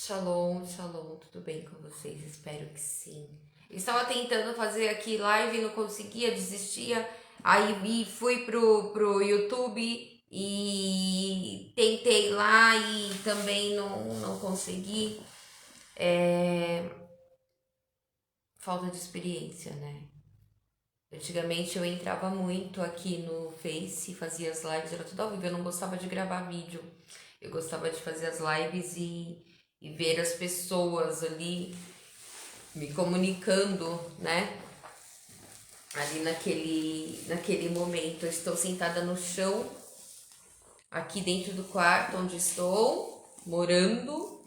Shalom, shalom, tudo bem com vocês? Espero que sim. Eu estava tentando fazer aqui live, não conseguia, desistia. Aí fui pro YouTube e tentei lá e também não consegui. Falta de experiência, né? Antigamente eu entrava muito aqui no Face, fazia as lives, era tudo ao vivo, eu não gostava de gravar vídeo. Eu gostava de fazer as lives e ver as pessoas ali me comunicando, né? Ali naquele momento. Eu estou sentada no chão, aqui dentro do quarto onde estou, morando,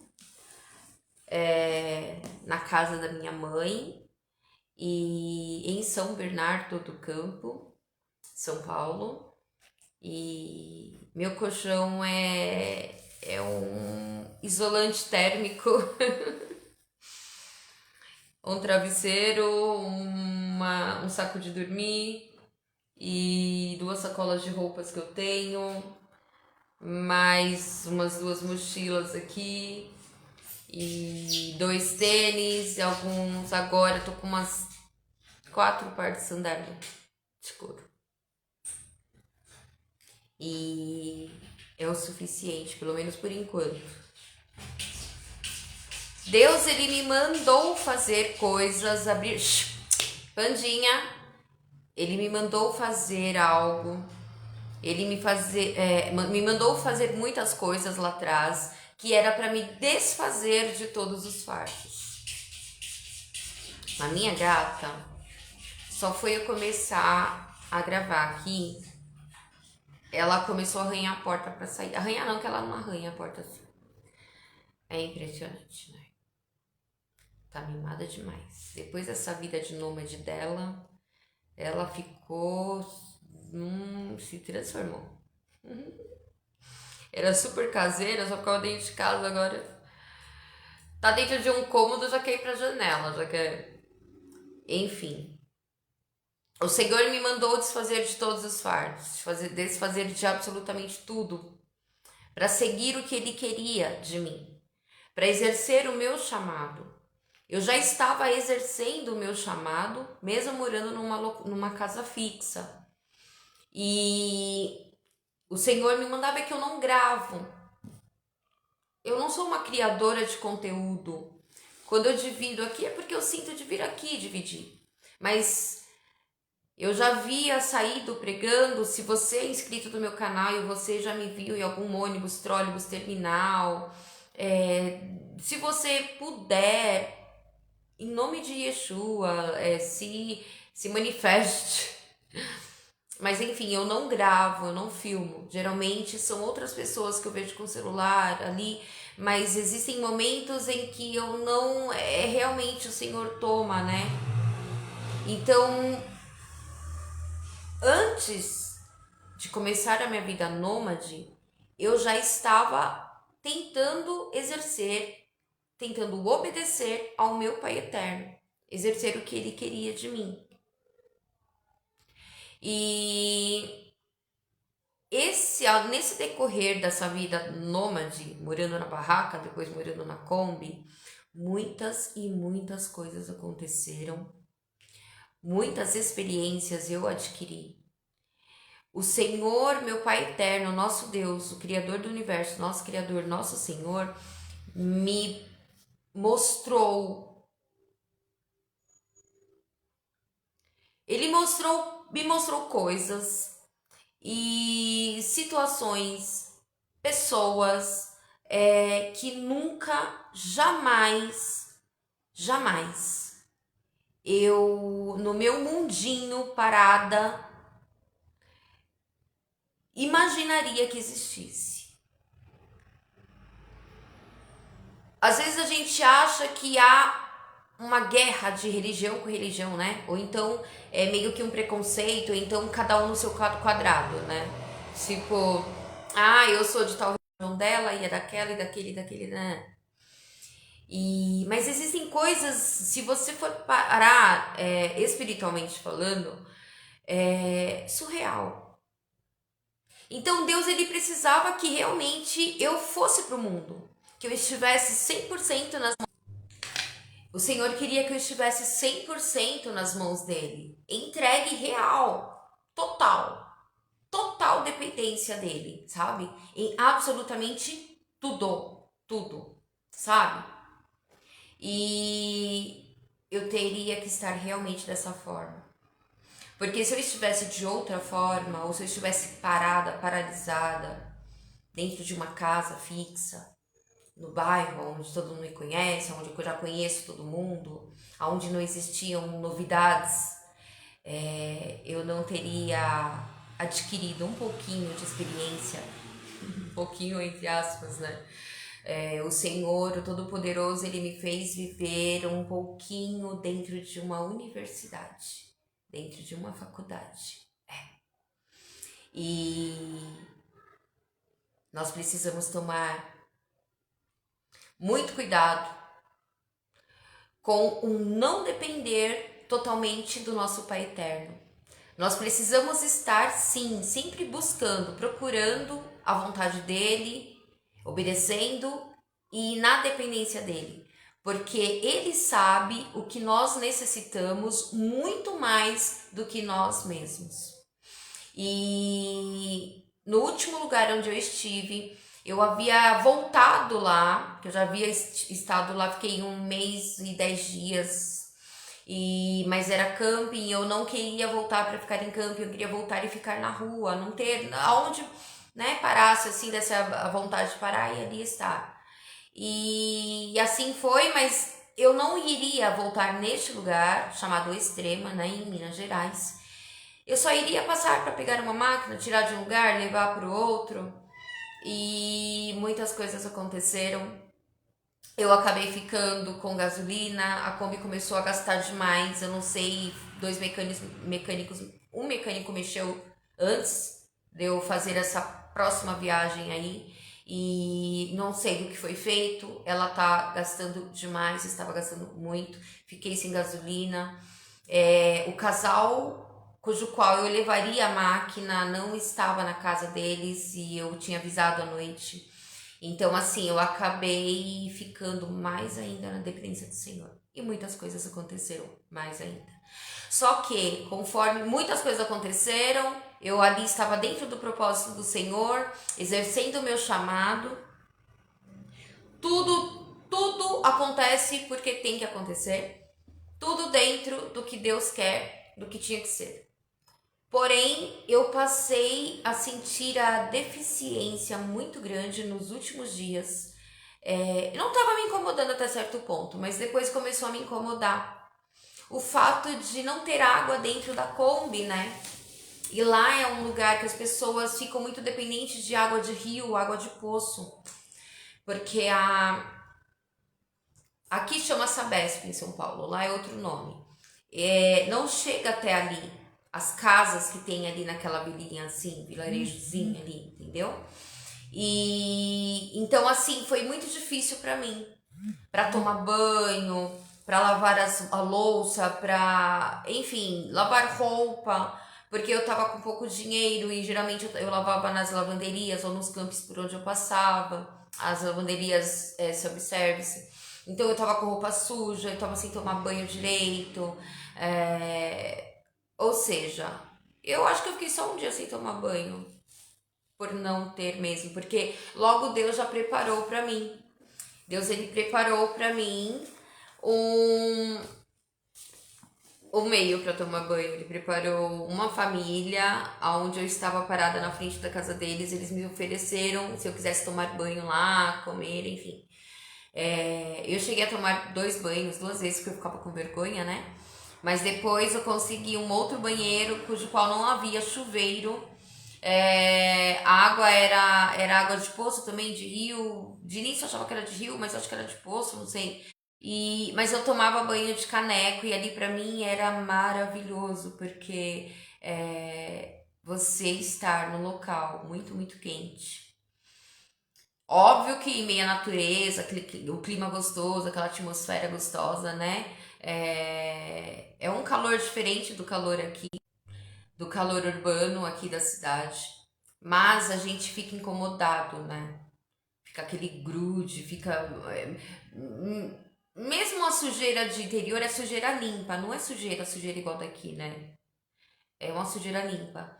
na casa da minha mãe, e em São Bernardo do Campo, São Paulo. E meu colchão é um isolante térmico, um travesseiro, um saco de dormir e 2 sacolas de roupas que eu tenho, mais umas 2 mochilas aqui e 2 tênis, alguns agora, tô com umas 4 pares de sandália de couro. E é o suficiente, pelo menos por enquanto. Deus, ele me mandou fazer coisas, abrir... Pandinha, ele me mandou fazer algo, ele me mandou fazer muitas coisas lá atrás, que era para me desfazer de todos os fardos. A minha gata, só foi eu começar a gravar aqui, ela começou a arranhar a porta para sair. Arranhar não, que ela não arranha a porta assim. É impressionante, né? Tá mimada demais. Depois dessa vida de nômade dela, ela ficou... se transformou. Era super caseira, só ficava dentro de casa, agora tá dentro de um cômodo, já quer ir pra janela, já quer... Enfim. O Senhor me mandou desfazer de todos os fardos, desfazer de absolutamente tudo, para seguir o que Ele queria de mim, para exercer o meu chamado. Eu já estava exercendo o meu chamado, mesmo morando numa casa fixa. E o Senhor me mandava que eu não gravo. Eu não sou uma criadora de conteúdo. Quando eu divido aqui é porque eu sinto de vir aqui dividir. Mas eu já havia saído pregando. Se você é inscrito no meu canal e você já me viu em algum ônibus, trólebus, terminal, se você puder, em nome de Yeshua, se manifeste. Mas enfim, eu não gravo, eu não filmo. Geralmente são outras pessoas que eu vejo com o celular ali, mas existem momentos em que eu não... realmente o Senhor toma, né? Então, antes de começar a minha vida nômade, eu já estava tentando exercer, tentando obedecer ao meu Pai Eterno, exercer o que Ele queria de mim. E nesse decorrer dessa vida nômade, morando na barraca, depois morando na Kombi, muitas e muitas coisas aconteceram, muitas experiências eu adquiri. O Senhor, meu Pai Eterno, nosso Deus, o Criador do Universo, nosso Criador, nosso Senhor, me mostrou. Ele me mostrou coisas e situações, pessoas que nunca, jamais eu, no meu mundinho parada, imaginaria que existisse. Às vezes a gente acha que há uma guerra de religião com religião, né? Ou então é meio que um preconceito, ou então cada um no seu quadrado, né? Tipo, eu sou de tal religião dela, e é daquela, e daquele, né? Mas existem coisas, se você for parar espiritualmente falando, surreal. Então Deus, ele precisava que realmente eu fosse pro mundo. que eu estivesse 100% nas mãos. O Senhor queria que eu estivesse 100% nas mãos dele, entregue real, total, total dependência dele, sabe? Em absolutamente tudo, tudo, sabe? E eu teria que estar realmente dessa forma. Porque se eu estivesse de outra forma, ou se eu estivesse parada, paralisada, dentro de uma casa fixa, no bairro onde todo mundo me conhece, onde eu já conheço todo mundo, onde não existiam novidades, eu não teria adquirido um pouquinho de experiência, um pouquinho entre aspas, né? O Senhor, o Todo-Poderoso, Ele me fez viver um pouquinho dentro de uma universidade, dentro de uma faculdade. E nós precisamos tomar muito cuidado com o não depender totalmente do nosso Pai Eterno. Nós precisamos estar, sim, sempre buscando, procurando a vontade dEle, obedecendo e na dependência dEle. Porque Ele sabe o que nós necessitamos muito mais do que nós mesmos. E no último lugar onde eu estive, eu havia voltado lá, que eu já havia estado lá, fiquei 1 mês e 10 dias, mas era camping, eu não queria voltar para ficar em camping, eu queria voltar e ficar na rua, não ter aonde, né, parasse assim, desse a vontade de parar e ali estar. E assim foi, mas eu não iria voltar neste lugar chamado Extrema, né, em Minas Gerais. Eu só iria passar para pegar uma máquina, tirar de um lugar, levar para o outro. E muitas coisas aconteceram. Eu acabei ficando com gasolina, a Kombi começou a gastar demais. Eu não sei, mecânicos, um mecânico mexeu antes de eu fazer essa próxima viagem aí. E não sei do que foi feito. Ela tá gastando demais, estava gastando muito. Fiquei sem gasolina. O casal cujo qual eu levaria a máquina não estava na casa deles e eu tinha avisado à noite. Então, assim, eu acabei ficando mais ainda na dependência do Senhor. E muitas coisas aconteceram mais ainda. Só que, conforme muitas coisas aconteceram, eu ali estava dentro do propósito do Senhor, exercendo o meu chamado. Tudo acontece porque tem que acontecer. Tudo dentro do que Deus quer, do que tinha que ser. Porém, eu passei a sentir a deficiência muito grande nos últimos dias. Não estava me incomodando até certo ponto, mas depois começou a me incomodar. O fato de não ter água dentro da Kombi, né? E lá é um lugar que as pessoas ficam muito dependentes de água de rio, água de poço. Porque aqui chama Sabesp em São Paulo, lá é outro nome. Não chega até ali as casas que tem ali naquela vilinha assim, vilarejozinho ali, entendeu? E então assim, foi muito difícil para mim, para tomar banho, para lavar a louça, para, enfim, lavar roupa, porque eu tava com pouco dinheiro e geralmente eu lavava nas lavanderias ou nos campos por onde eu passava, as lavanderias self-service. Então eu tava com roupa suja, eu tava sem tomar banho direito, ou seja, eu acho que eu fiquei só um dia sem tomar banho, por não ter mesmo, porque logo Deus já preparou para mim. Deus, ele preparou para mim o meio para tomar banho. Ele preparou uma família onde eu estava parada na frente da casa deles. Eles me ofereceram se eu quisesse tomar banho lá, comer, enfim. Eu cheguei a tomar 2 banhos, 2 vezes, porque eu ficava com vergonha, né? Mas depois eu consegui um outro banheiro, cujo qual não havia chuveiro. A água era água de poço também, de rio. De início eu achava que era de rio, mas acho que era de poço, não sei. Mas eu tomava banho de caneco e ali pra mim era maravilhoso, porque você estar num local muito, muito quente. Óbvio que em meio à natureza, o clima gostoso, aquela atmosfera gostosa, né? É um calor diferente do calor aqui, do calor urbano aqui da cidade. Mas a gente fica incomodado, né? fica aquele grude, fica... mesmo a sujeira de interior é sujeira limpa, não é sujeira igual daqui, né? É uma sujeira limpa.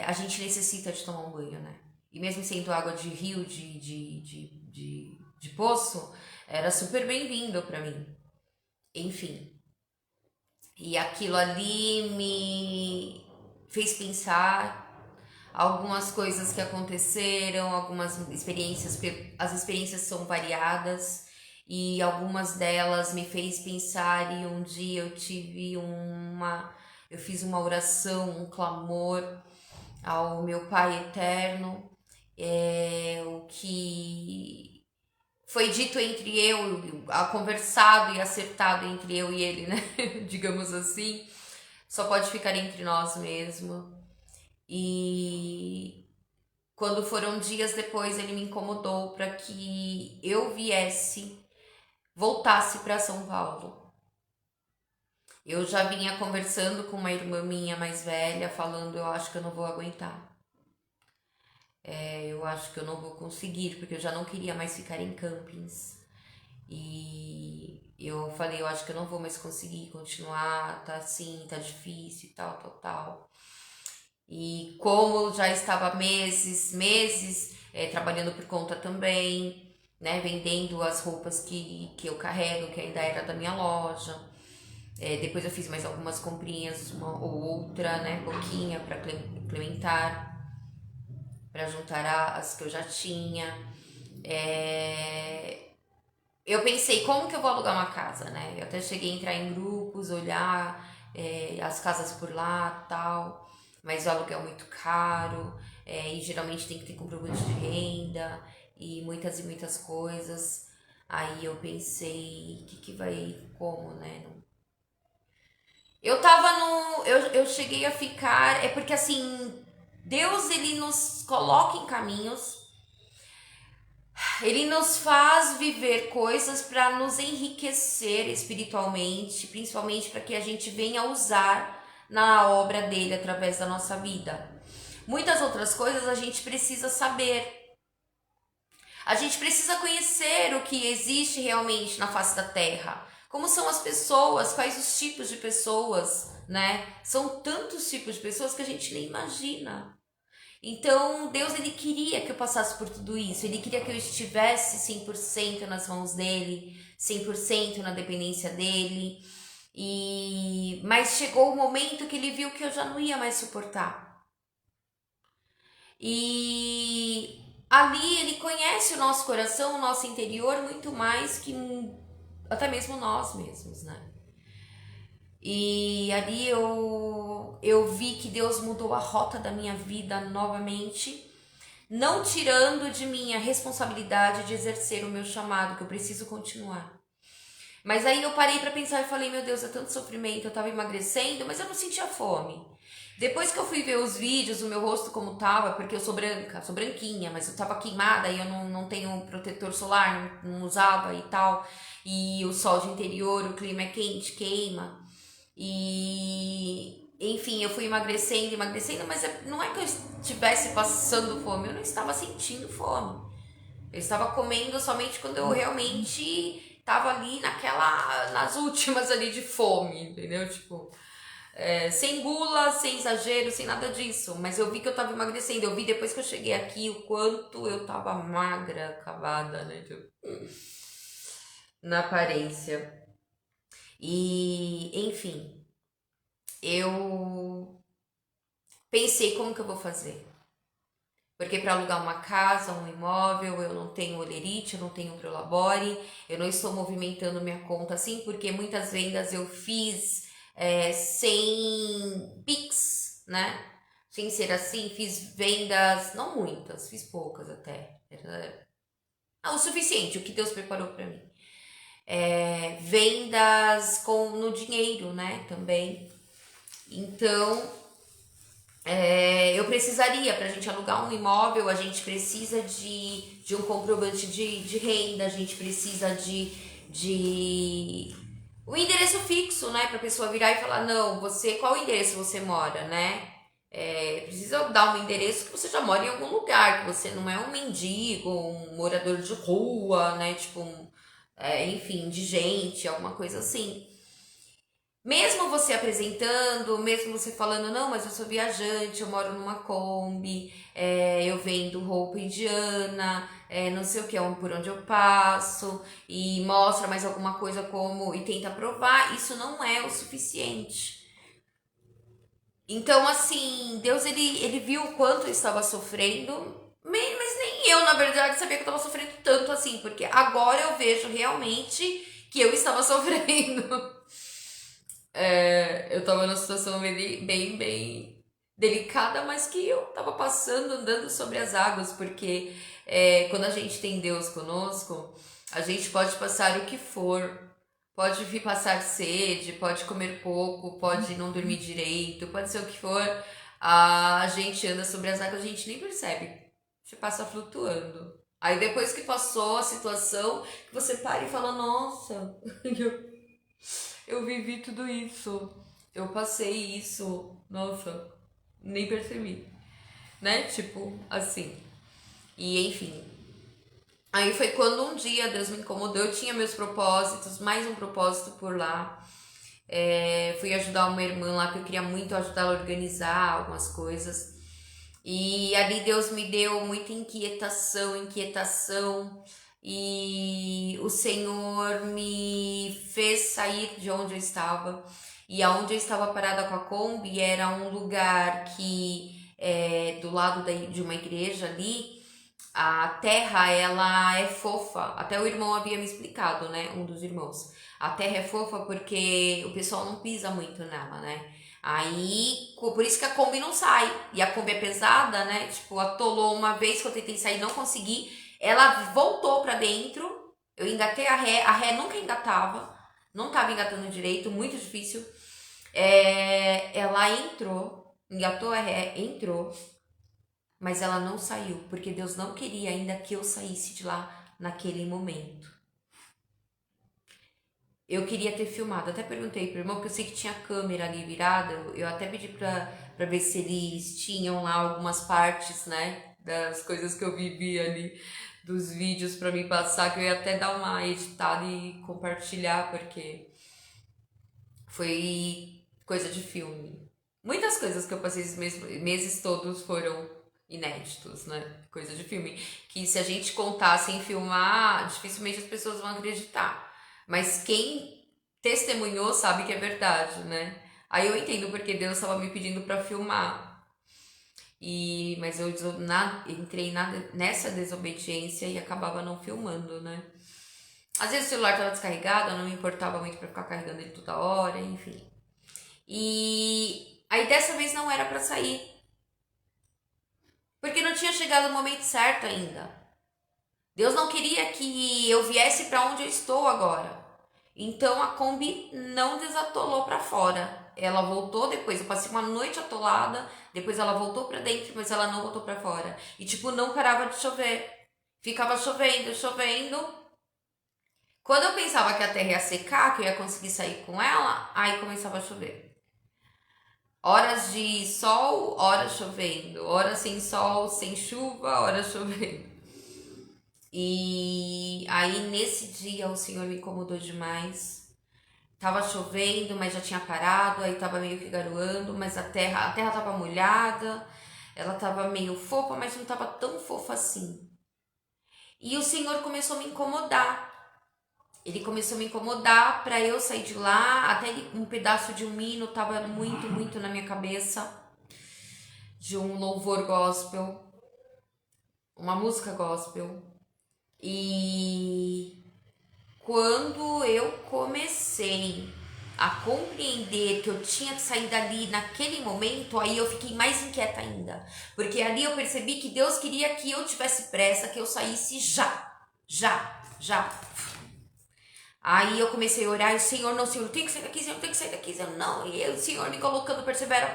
A gente necessita de tomar um banho, né? E mesmo sendo água de rio, de poço, era super bem-vindo pra mim. Enfim. E aquilo ali me fez pensar algumas coisas que aconteceram, algumas experiências, as experiências são variadas e algumas delas me fez pensar e um dia eu fiz uma oração, um clamor ao meu Pai Eterno, o que foi dito entre eu, conversado e acertado entre eu e ele, né? Digamos assim, só pode ficar entre nós mesmo. E quando foram dias depois, ele me incomodou para que eu voltasse para São Paulo. Eu já vinha conversando com uma irmã minha mais velha, falando: eu acho que eu não vou aguentar. Eu acho que eu não vou conseguir, porque eu já não queria mais ficar em campings. E eu falei: eu acho que eu não vou mais conseguir continuar, tá assim, tá difícil e tal, tal, tal. E como já estava meses, trabalhando por conta também, né, vendendo as roupas que eu carrego, que ainda era da minha loja. Depois eu fiz mais algumas comprinhas, uma ou outra, né, pouquinha para implementar, para juntar as que eu já tinha. Eu pensei, como que eu vou alugar uma casa, né? Eu até cheguei a entrar em grupos, olhar as casas por lá, tal, mas o aluguel é muito caro, e geralmente tem que ter comprovante de renda e muitas coisas. Aí eu pensei, que vai, como, né? Eu tava no... Eu cheguei a ficar... É porque, assim, Deus, ele nos coloca em caminhos, ele nos faz viver coisas para nos enriquecer espiritualmente, principalmente para que a gente venha usar na obra dele através da nossa vida. Muitas outras coisas a gente precisa saber. A gente precisa conhecer o que existe realmente na face da terra. Como são as pessoas, quais os tipos de pessoas, né? São tantos tipos de pessoas que a gente nem imagina. Então, Deus, ele queria que eu passasse por tudo isso. Ele queria que eu estivesse 100% nas mãos dele, 100% na dependência dele. Mas chegou o momento que ele viu que eu já não ia mais suportar. E ali ele conhece o nosso coração, o nosso interior, muito mais que até mesmo nós mesmos, né? E ali eu vi que Deus mudou a rota da minha vida novamente, não tirando de mim a responsabilidade de exercer o meu chamado, que eu preciso continuar. Mas aí eu parei para pensar e falei: meu Deus, é tanto sofrimento, eu tava emagrecendo, mas eu não sentia fome. Depois que eu fui ver os vídeos, o meu rosto como tava, porque eu sou branca, sou branquinha, mas eu tava queimada e eu não tenho protetor solar, não usava e tal. E o sol de interior, o clima é quente, queima. E enfim, eu fui emagrecendo, mas não é que eu estivesse passando fome, eu não estava sentindo fome. Eu estava comendo somente quando eu realmente estava ali nas últimas ali de fome, entendeu? Tipo, sem gula, sem exagero, sem nada disso. Mas eu vi que eu estava emagrecendo. Eu vi depois que eu cheguei aqui o quanto eu estava magra, acabada, né? Tipo, na aparência. E, enfim, eu pensei, como que eu vou fazer? Porque para alugar uma casa, um imóvel, eu não tenho olerite, eu não tenho Prolabore, eu não estou movimentando minha conta assim, porque muitas vendas eu fiz sem Pix, né? Sem ser assim, fiz vendas, não muitas, fiz poucas até. O suficiente, o que Deus preparou para mim. Vendas no dinheiro, né? Também. Então, eu precisaria, para a gente alugar um imóvel, a gente precisa de um comprovante de renda, a gente precisa de um endereço fixo, né? Para a pessoa virar e falar: não, qual endereço você mora, né? Precisa dar um endereço que você já mora em algum lugar, que você não é um mendigo, um morador de rua, né? Tipo, enfim, indigente, alguma coisa assim. Mesmo você apresentando, mesmo você falando, não, mas eu sou viajante, eu moro numa Kombi, eu vendo roupa indiana, não sei o que, por onde eu passo, e mostra mais alguma coisa como, e tenta provar, isso não é o suficiente. Então, assim, Deus, ele viu o quanto eu estava sofrendo, mas nem eu, na verdade, sabia que eu estava sofrendo tanto assim, porque agora eu vejo realmente que eu estava sofrendo. Eu tava numa situação bem delicada, mas que eu tava passando, andando sobre as águas, porque quando a gente tem Deus conosco, a gente pode passar o que for, pode vir passar sede, pode comer pouco, pode não dormir direito, pode ser o que for, a gente anda sobre as águas, a gente nem percebe, você passa flutuando. Aí depois que passou a situação, você para e fala, nossa, eu vivi tudo isso. Eu passei isso. Nossa, nem percebi. Né? Tipo, assim. E enfim. Aí foi quando um dia Deus me incomodou. Eu tinha meus propósitos, mais um propósito por lá. Fui ajudar uma irmã lá que eu queria muito ajudar ela a organizar algumas coisas. E ali Deus me deu muita inquietação. E o Senhor me fez sair de onde eu estava. E aonde eu estava parada com a Kombi era um lugar que do lado de uma igreja ali, a terra ela é fofa. Até o irmão havia me explicado, né? Um dos irmãos. A terra é fofa porque o pessoal não pisa muito nela, né? Aí, por isso que a Kombi não sai. E a Kombi é pesada, né? Tipo, atolou uma vez que eu tentei sair, não consegui. Ela voltou pra dentro. Eu engatei a ré nunca engatava. Não tava engatando direito, muito difícil. Ela entrou, engatou a ré, entrou, mas ela não saiu, porque Deus não queria ainda que eu saísse de lá naquele momento. Eu queria ter filmado, até perguntei pro irmão, porque eu sei que tinha câmera ali virada, eu até pedi pra ver se eles tinham lá algumas partes, né, das coisas que eu vivi ali, dos vídeos pra me passar, que eu ia até dar uma editada e compartilhar, porque foi coisa de filme. Muitas coisas que eu passei esses meses todos foram inéditos, né? Coisa de filme. Que se a gente contar sem filmar, dificilmente as pessoas vão acreditar. Mas quem testemunhou sabe que é verdade, né? Aí eu entendo porque Deus estava me pedindo para filmar. Mas eu entrei nessa desobediência e acabava não filmando, né? Às vezes o celular estava descarregado, eu não me importava muito para ficar carregando ele toda hora, enfim. E aí dessa vez não era para sair, porque não tinha chegado o momento certo ainda. Deus não queria que eu viesse para onde eu estou agora. Então a Kombi não desatolou para fora. Ela voltou depois, eu passei uma noite atolada, depois ela voltou para dentro, mas ela não voltou para fora. E tipo, não parava de chover. Ficava chovendo, chovendo. Quando eu pensava que a terra ia secar, que eu ia conseguir sair com ela, aí começava a chover. Horas de sol, horas chovendo. Horas sem sol, sem chuva, horas chovendo. E aí nesse dia o Senhor me incomodou demais. Tava chovendo, mas já tinha parado, aí tava meio que garoando, mas a terra tava molhada, ela tava meio fofa, mas não tava tão fofa assim. E o Senhor começou a me incomodar. Ele começou a me incomodar para eu sair de lá, até um pedaço de um hino tava muito na minha cabeça, de um louvor gospel, uma música gospel. E quando eu comecei a compreender que eu tinha que sair dali naquele momento, aí eu fiquei mais inquieta ainda. Porque ali eu percebi que Deus queria que eu tivesse pressa, que eu saísse já. Aí eu comecei a orar, e o Senhor, não, Senhor, tem que sair daqui, Senhor, tem que sair daqui, Senhor, não. E o Senhor me colocando, persevera.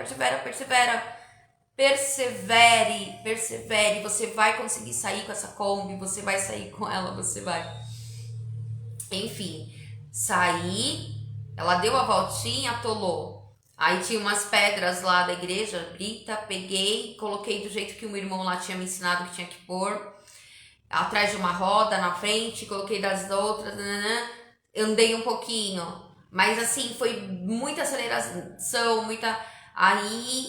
Persevere, você vai conseguir sair com essa Kombi, você vai sair com ela, você vai. Enfim, saí, ela deu a voltinha, atolou. Aí tinha umas pedras lá da igreja, brita, peguei, coloquei do jeito que o meu irmão lá tinha me ensinado que tinha que pôr, atrás de uma roda, na frente, coloquei das outras, nananã, andei um pouquinho, mas assim, foi muita aceleração, muita. Aí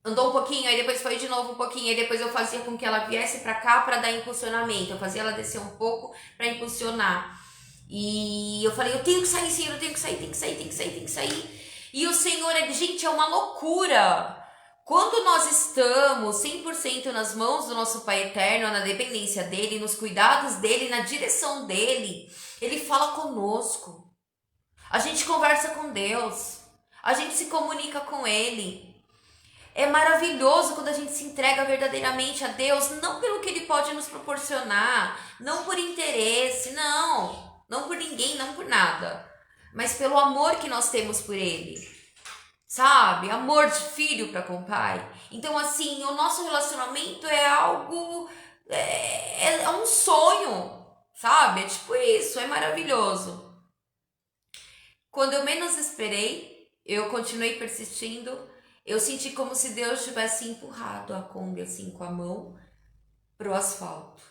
andou um pouquinho, aí depois foi de novo um pouquinho, aí depois eu fazia com que ela viesse pra cá pra dar impulsionamento, eu fazia ela descer um pouco pra impulsionar. E eu falei, eu tenho que sair, Senhor, eu tenho que sair, tem que sair, tem que sair, tem que sair. E o Senhor, gente, é uma loucura. Quando nós estamos 100% nas mãos do nosso Pai Eterno, na dependência dEle, nos cuidados dEle, na direção dEle, Ele fala conosco. A gente conversa com Deus. A gente se comunica com Ele. É maravilhoso quando a gente se entrega verdadeiramente a Deus, não pelo que Ele pode nos proporcionar, não por interesse, não por ninguém, não por nada, mas pelo amor que nós temos por Ele, sabe? Amor de filho para com o Pai. Então, assim, o nosso relacionamento é algo, é um sonho, sabe? É tipo isso, é maravilhoso. Quando eu menos esperei, eu continuei persistindo. Eu senti como se Deus tivesse empurrado a Kombi assim com a mão pro asfalto.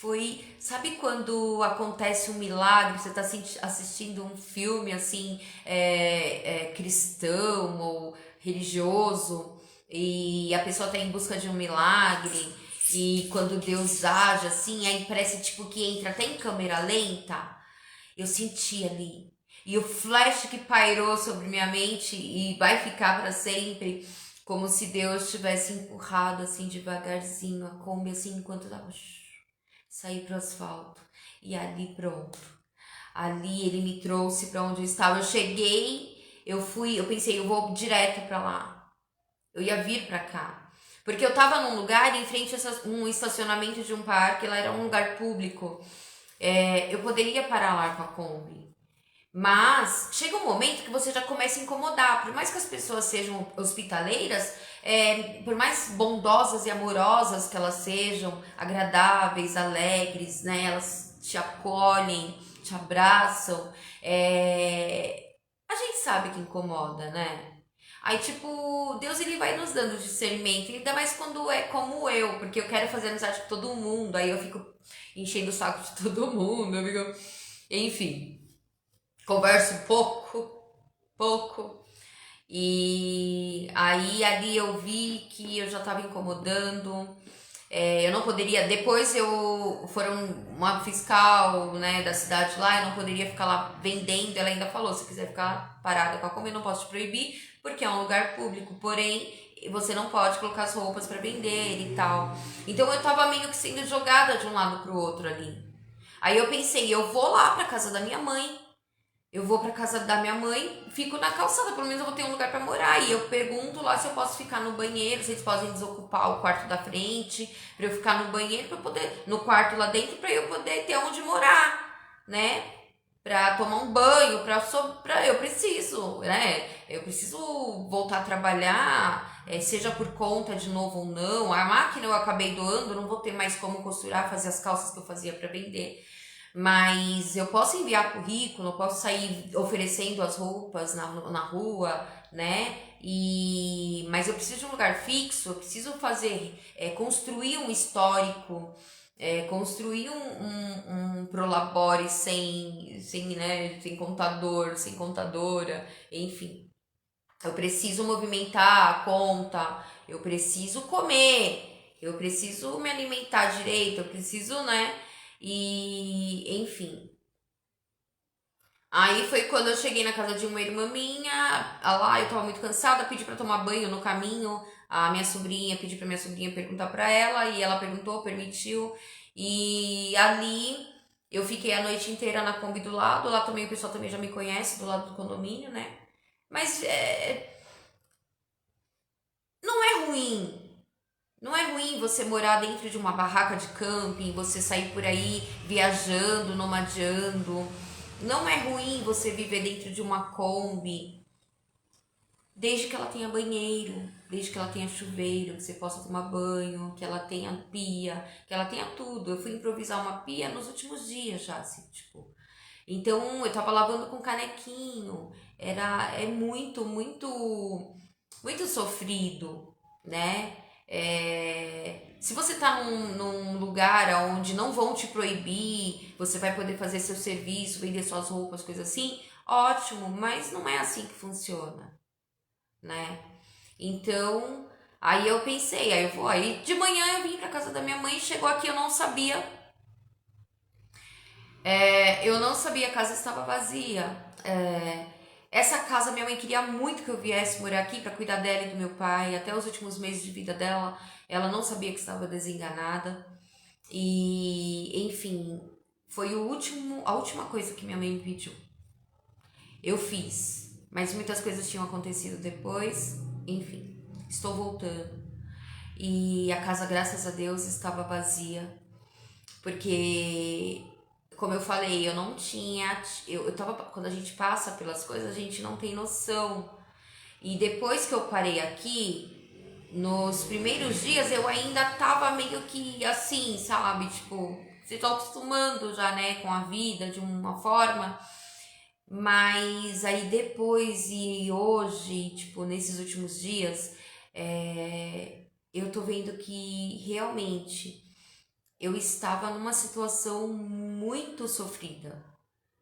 Foi, sabe quando acontece um milagre, você tá assistindo um filme assim, cristão ou religioso, e a pessoa tá em busca de um milagre, e quando Deus age assim, aí parece tipo que entra até em câmera lenta. Eu senti ali. E o flash que pairou sobre minha mente e vai ficar para sempre, como se Deus tivesse empurrado assim devagarzinho a Kombi assim enquanto eu tava sair pro asfalto. E ali pronto. Ali ele me trouxe para onde eu estava. Eu cheguei, eu pensei, eu vou direto para lá. Eu ia vir para cá. Porque eu tava num lugar em frente a um estacionamento de um parque, lá era um lugar público. Eu poderia parar lá com a Kombi. Mas chega um momento que você já começa a incomodar. Por mais que as pessoas sejam hospitaleiras, por mais bondosas e amorosas que elas sejam, agradáveis, alegres, elas te acolhem, te abraçam, a gente sabe que incomoda, né? Aí, tipo, Deus ele vai nos dando discernimento, ainda mais quando é como eu, porque eu quero fazer amizade com todo mundo, aí eu fico enchendo o saco de todo mundo, eu fico... Enfim, converso pouco. E aí ali eu vi que eu já estava incomodando. Eu não poderia. Depois foram uma fiscal, né, da cidade lá, eu não poderia ficar lá vendendo. Ela ainda falou: se quiser ficar parada com a Kombi, eu não posso te proibir, porque é um lugar público. Porém, você não pode colocar as roupas para vender e tal. Então eu tava meio que sendo jogada de um lado pro outro ali. Aí eu pensei: eu vou lá pra casa da minha mãe. Eu vou pra casa da minha mãe, fico na calçada, pelo menos eu vou ter um lugar pra morar. E eu pergunto lá se eu posso ficar no banheiro, se eles podem desocupar o quarto da frente, pra eu ficar no banheiro, pra eu poder, no quarto lá dentro, pra eu poder ter onde morar, né? Pra tomar um banho, eu preciso, né? Eu preciso voltar a trabalhar, seja por conta de novo ou não. A máquina eu acabei doando, não vou ter mais como costurar, fazer as calças que eu fazia pra vender. Mas eu posso enviar currículo, eu posso sair oferecendo as roupas na rua, né? Mas eu preciso de um lugar fixo, eu preciso construir um histórico, construir um prolabore sem contador, sem contadora, enfim. Eu preciso movimentar a conta, eu preciso comer, eu preciso me alimentar direito, eu preciso, né? E, enfim. Aí foi quando eu cheguei na casa de uma irmã minha, lá eu tava muito cansada, pedi pra tomar banho no caminho, pedi pra minha sobrinha perguntar pra ela, e ela perguntou, permitiu, e ali eu fiquei a noite inteira na Kombi do lado, lá também o pessoal também já me conhece, do lado do condomínio, né? Mas não é ruim. Não é ruim você morar dentro de uma barraca de camping, você sair por aí viajando, nomadeando. Não é ruim você viver dentro de uma Kombi, desde que ela tenha banheiro, desde que ela tenha chuveiro, que você possa tomar banho, que ela tenha pia, que ela tenha tudo. Eu fui improvisar uma pia nos últimos dias já, assim, tipo. Então eu tava lavando com canequinho. É muito, muito, muito sofrido, né? Se você tá num lugar onde não vão te proibir, você vai poder fazer seu serviço, vender suas roupas, coisas assim, ótimo, mas não é assim que funciona, né? Então, aí eu pensei, aí de manhã eu vim pra casa da minha mãe, chegou aqui, eu não sabia, a casa estava vazia. Essa casa minha mãe queria muito que eu viesse morar aqui para cuidar dela e do meu pai. Até os últimos meses de vida dela, ela não sabia que estava desenganada. E, enfim, foi a última coisa que minha mãe me pediu. Eu fiz, mas muitas coisas tinham acontecido depois. Enfim, estou voltando. E a casa, graças a Deus, estava vazia. Porque, como eu falei, eu não tinha. Eu tava. Quando a gente passa pelas coisas, a gente não tem noção. E depois que eu parei aqui, nos primeiros dias eu ainda tava meio que assim, sabe? Tipo, você tá acostumando já, né, com a vida de uma forma. Mas aí depois e hoje, tipo, nesses últimos dias, eu tô vendo que realmente eu estava numa situação muito sofrida.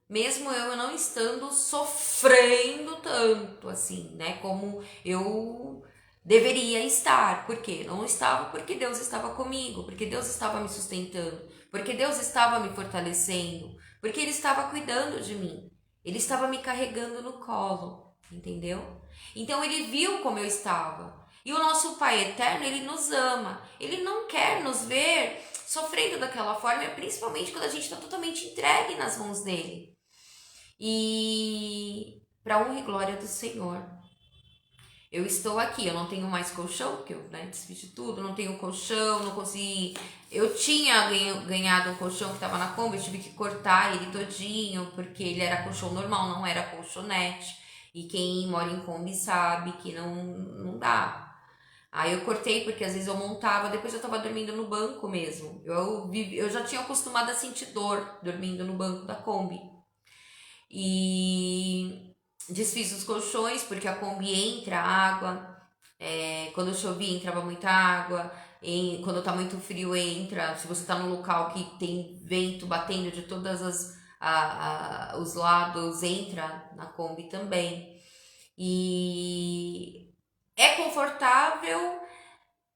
Mesmo eu não estando sofrendo tanto, assim, né? Como eu deveria estar. Por quê? Não estava porque Deus estava comigo, porque Deus estava me sustentando, porque Deus estava me fortalecendo, porque Ele estava cuidando de mim. Ele estava me carregando no colo, entendeu? Então Ele viu como eu estava. E o nosso Pai Eterno, Ele nos ama. Ele não quer nos ver sofrendo daquela forma, principalmente quando a gente está totalmente entregue nas mãos dele. E para honra e glória do Senhor, eu estou aqui. Eu não tenho mais colchão, porque eu desfiz de tudo, não tenho colchão, não consegui. Eu tinha ganhado um colchão que estava na Kombi, eu tive que cortar ele todinho, porque ele era colchão normal, não era colchonete. E quem mora em Kombi sabe que não dá. Aí eu cortei porque às vezes eu montava, depois eu tava dormindo no banco mesmo. Eu já tinha acostumado a sentir dor dormindo no banco da Kombi. E desfiz os colchões porque a Kombi entra água. Quando chovia entrava muita água. Quando tá muito frio entra. Se você tá num local que tem vento batendo de todas os lados, entra na Kombi também. E é confortável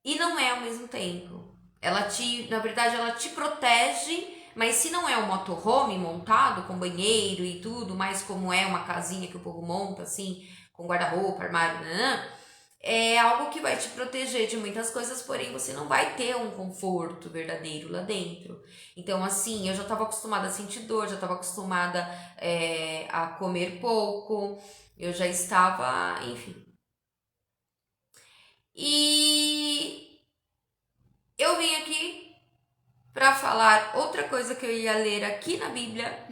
e não é ao mesmo tempo. Na verdade, ela te protege, mas se não é um motorhome montado com banheiro e tudo, mais como é uma casinha que o povo monta assim, com guarda-roupa, armário, é algo que vai te proteger de muitas coisas, porém você não vai ter um conforto verdadeiro lá dentro. Então, assim, eu já estava acostumada a sentir dor, já estava acostumada a comer pouco, eu já estava, enfim. E eu vim aqui para falar outra coisa que eu ia ler aqui na Bíblia,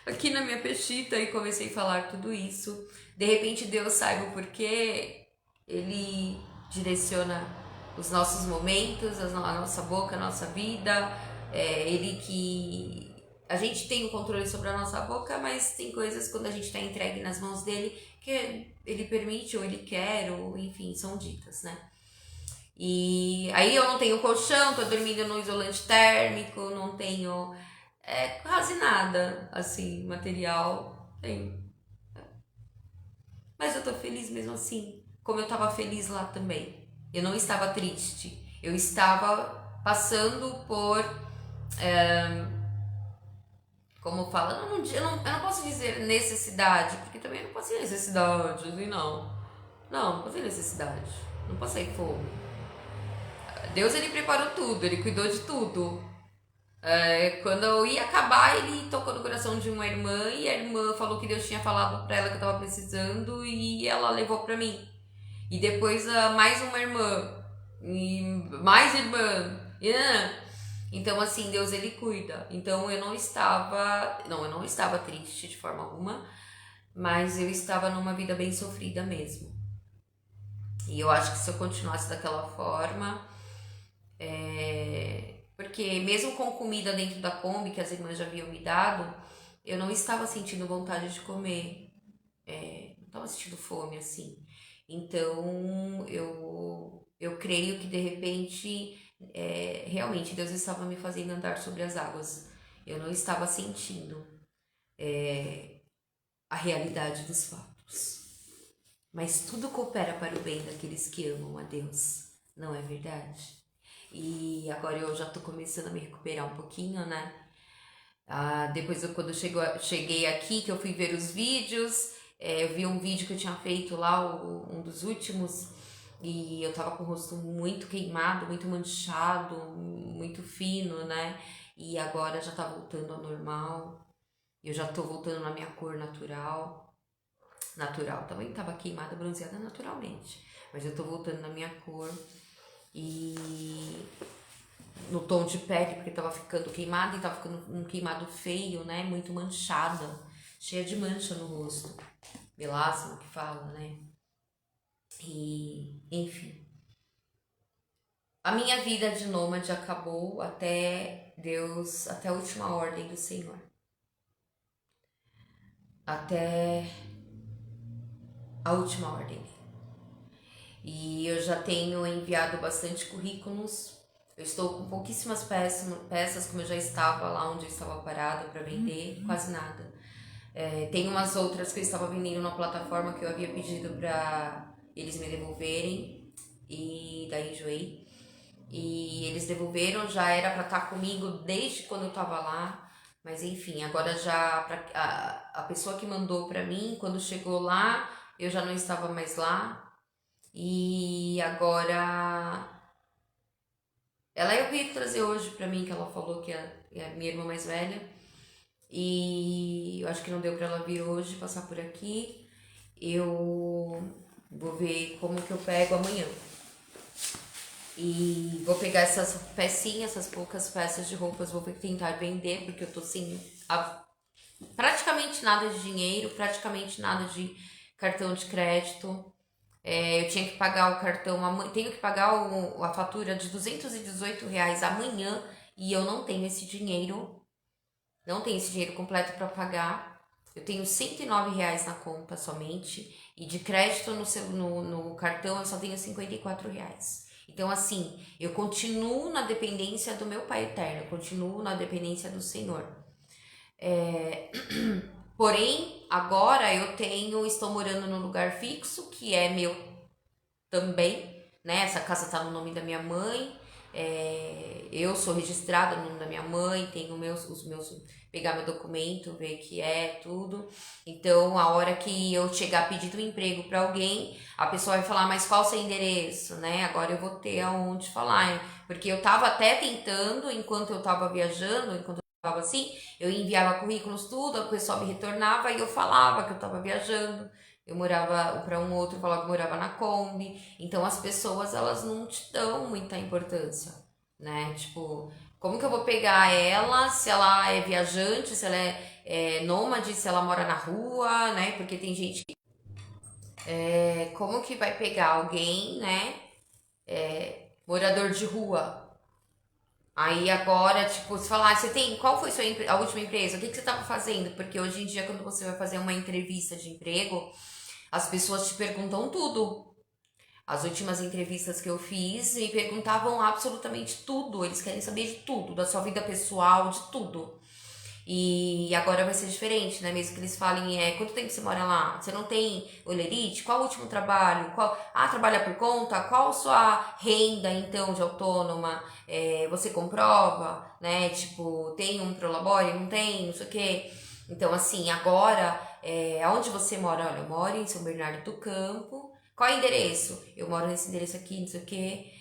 aqui na minha pechita, e comecei a falar tudo isso. De repente Deus saiba o porquê, Ele direciona os nossos momentos, a nossa boca, a nossa vida. Ele que... A gente tem o controle sobre a nossa boca, mas tem coisas quando a gente está entregue nas mãos dele que ele permite ou ele quer, ou enfim, são ditas, né? E aí eu não tenho colchão, tô dormindo no isolante térmico, não tenho quase nada, assim, material. Tenho. Mas eu tô feliz mesmo assim, como eu tava feliz lá também. Eu não estava triste, eu estava passando por... como fala, eu não posso dizer necessidade, porque também eu não passei necessidade, assim, não. Não passei necessidade, não passei fome. Deus, ele preparou tudo, ele cuidou de tudo. Quando eu ia acabar, ele tocou no coração de uma irmã e a irmã falou que Deus tinha falado pra ela que eu tava precisando e ela levou pra mim. E depois mais uma irmã, e mais irmã. Então, assim, Deus, ele cuida. Então eu não estava triste de forma alguma, mas eu estava numa vida bem sofrida mesmo. E eu acho que se eu continuasse daquela forma, porque mesmo com comida dentro da Kombi que as irmãs já haviam me dado, eu não estava sentindo vontade de comer, não estava sentindo fome assim. Então eu creio que de repente realmente Deus estava me fazendo andar sobre as águas. Eu não estava sentindo a realidade dos fatos. Mas tudo coopera para o bem daqueles que amam a Deus, não é verdade? E agora eu já tô começando a me recuperar um pouquinho, né? Depois quando cheguei aqui, que eu fui ver os vídeos, eu vi um vídeo que eu tinha feito lá, um dos últimos, e eu tava com o rosto muito queimado, muito manchado, muito fino, né? E agora já tá voltando ao normal. Eu já tô voltando na minha cor natural. Natural, também tava queimada, bronzeada naturalmente. Mas eu tô voltando na minha cor e no tom de pele, porque tava ficando queimada e tava ficando um queimado feio, né? Muito manchada, cheia de mancha no rosto. Melasma que fala, né? E, enfim. A minha vida de nômade acabou até Deus, até a última ordem do Senhor. Até a última ordem. E eu já tenho enviado bastante currículos. Eu estou com pouquíssimas peças, como eu já estava lá onde eu estava parada para vender, quase nada. Tem umas outras que eu estava vendendo na plataforma que eu havia pedido para eles me devolverem e daí enjoei. E eles devolveram, já era para estar comigo desde quando eu estava lá, mas enfim, agora já a pessoa que mandou para mim, quando chegou lá, eu já não estava mais lá. E agora ela eu veio trazer hoje pra mim, que ela falou que é a minha irmã mais velha. E eu acho que não deu pra ela vir hoje, passar por aqui. Eu vou ver como que eu pego amanhã. E vou pegar essas pecinhas, essas poucas peças de roupas, vou tentar vender, porque eu tô sem praticamente nada de dinheiro, praticamente nada de cartão de crédito. Eu tinha que pagar o cartão, tenho que pagar a fatura de R$ 218 amanhã e eu não tenho esse dinheiro, não tenho esse dinheiro completo para pagar. Eu tenho R$ 109 na conta somente e de crédito no cartão eu só tenho R$ 54. Então, assim, eu continuo na dependência do meu Pai Eterno, eu continuo na dependência do Senhor. Porém, agora estou morando num lugar fixo, que é meu também, né? Essa casa tá no nome da minha mãe, eu sou registrada no nome da minha mãe, tenho pegar meu documento, ver que é tudo. Então, a hora que eu chegar a pedir um emprego para alguém, a pessoa vai falar, mas qual o seu endereço, né? Agora eu vou ter aonde falar, porque eu tava até tentando, enquanto eu tava viajando, enquanto eu tava assim, eu enviava currículos, tudo, o pessoal me retornava e eu falava que eu tava viajando. Eu morava para um outro, falava que morava na Kombi. Então as pessoas, elas não te dão muita importância, né? Tipo, como que eu vou pegar ela se ela é viajante, se ela é nômade, se ela mora na rua, né? Porque tem gente que. Como que vai pegar alguém, né? Morador de rua. Aí agora, tipo, se falar, qual foi a última empresa? O que você estava fazendo? Porque hoje em dia, quando você vai fazer uma entrevista de emprego, as pessoas te perguntam tudo. As últimas entrevistas que eu fiz me perguntavam absolutamente tudo. Eles querem saber de tudo, da sua vida pessoal, de tudo. E agora vai ser diferente, né? Mesmo que eles falem, quanto tempo você mora lá? Você não tem olerite? Qual o último trabalho? Trabalha por conta? Qual sua renda, então, de autônoma? Você comprova, né? Tipo, tem um Prolabore? Não tem? Não sei o quê. Então, assim, agora, aonde você mora? Olha, eu moro em São Bernardo do Campo. Qual é o endereço? Eu moro nesse endereço aqui, não sei o quê.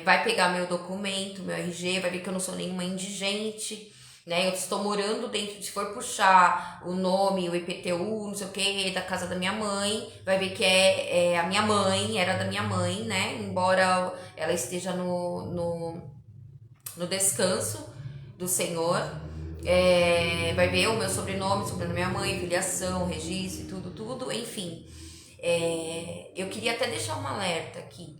Vai pegar meu documento, meu RG, vai ver que eu não sou nenhuma indigente, né? Eu estou morando dentro, se for puxar o nome, o IPTU, não sei o que, da casa da minha mãe, vai ver que é a minha mãe, era da minha mãe, né? Embora ela esteja no descanso do Senhor. Vai ver o meu sobrenome, o sobrenome da minha mãe, filiação, registro, tudo, tudo, enfim. Eu queria até deixar um alerta aqui.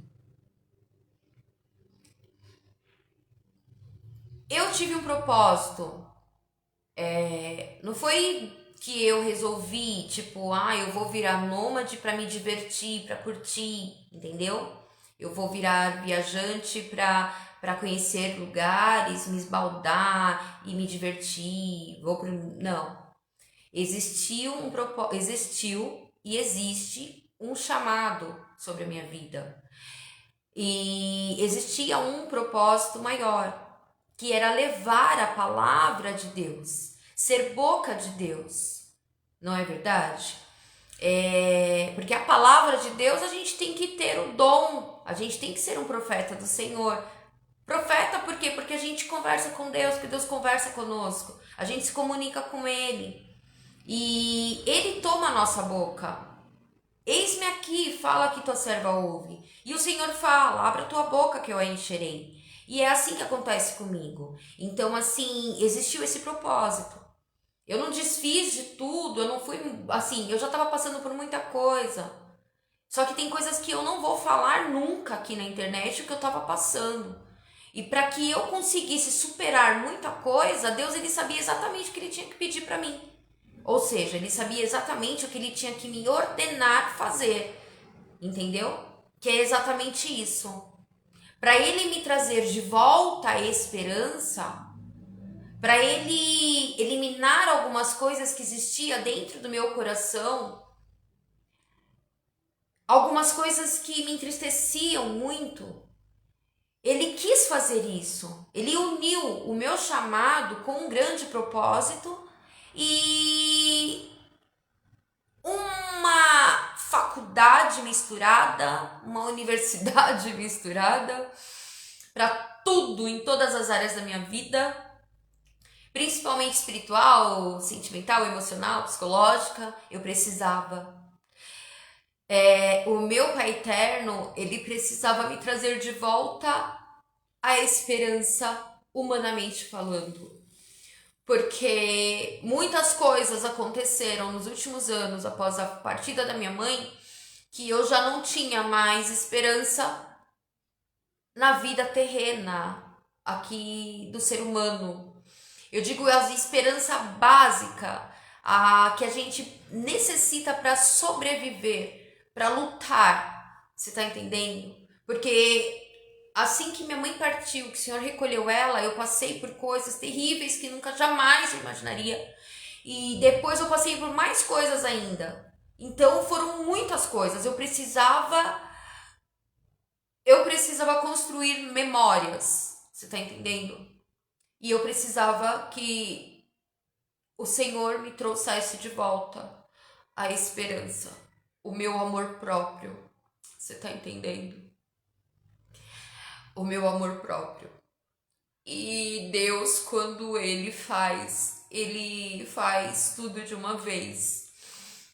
Eu tive um propósito Não foi que eu resolvi, tipo, eu vou virar nômade pra me divertir, pra curtir, entendeu? Eu vou virar viajante pra conhecer lugares, me esbaldar e me divertir. Não. Existiu e existe um chamado sobre a minha vida. E existia um propósito maior, que era levar a palavra de Deus, ser boca de Deus, não é verdade? Porque a palavra de Deus a gente tem que ter o dom, a gente tem que ser um profeta do Senhor. Profeta por quê? Porque a gente conversa com Deus, porque Deus conversa conosco, a gente se comunica com Ele e Ele toma a nossa boca. Eis-me aqui, fala que tua serva ouve. E o Senhor fala, abra tua boca que eu a encherei. E é assim que acontece comigo. Então, assim, existiu esse propósito. Eu não desfiz de tudo, eu não fui, assim, eu já estava passando por muita coisa. Só que tem coisas que eu não vou falar nunca aqui na internet o que eu estava passando. E para que eu conseguisse superar muita coisa, Deus ele sabia exatamente o que ele tinha que pedir para mim. Ou seja, ele sabia exatamente o que ele tinha que me ordenar fazer. Entendeu? Que é exatamente isso. Para ele me trazer de volta a esperança, para ele eliminar algumas coisas que existiam dentro do meu coração, algumas coisas que me entristeciam muito, ele quis fazer isso. Ele uniu o meu chamado com um grande propósito e uma faculdade misturada, uma universidade misturada, para tudo, em todas as áreas da minha vida, principalmente espiritual, sentimental, emocional, psicológica, eu precisava. O meu Pai Eterno, ele precisava me trazer de volta a esperança, humanamente falando. Porque muitas coisas aconteceram nos últimos anos após a partida da minha mãe, que eu já não tinha mais esperança na vida terrena aqui do ser humano. Eu digo a esperança básica, a que a gente necessita para sobreviver, para lutar. Você tá entendendo? Porque assim que minha mãe partiu, que o Senhor recolheu ela, eu passei por coisas terríveis que nunca jamais eu imaginaria. E depois eu passei por mais coisas ainda. Então foram muitas coisas. Eu precisava construir memórias. Você tá entendendo? E eu precisava que o Senhor me trouxesse de volta a esperança, o meu amor próprio. Você tá entendendo? O meu amor próprio. E Deus, quando ele faz tudo de uma vez.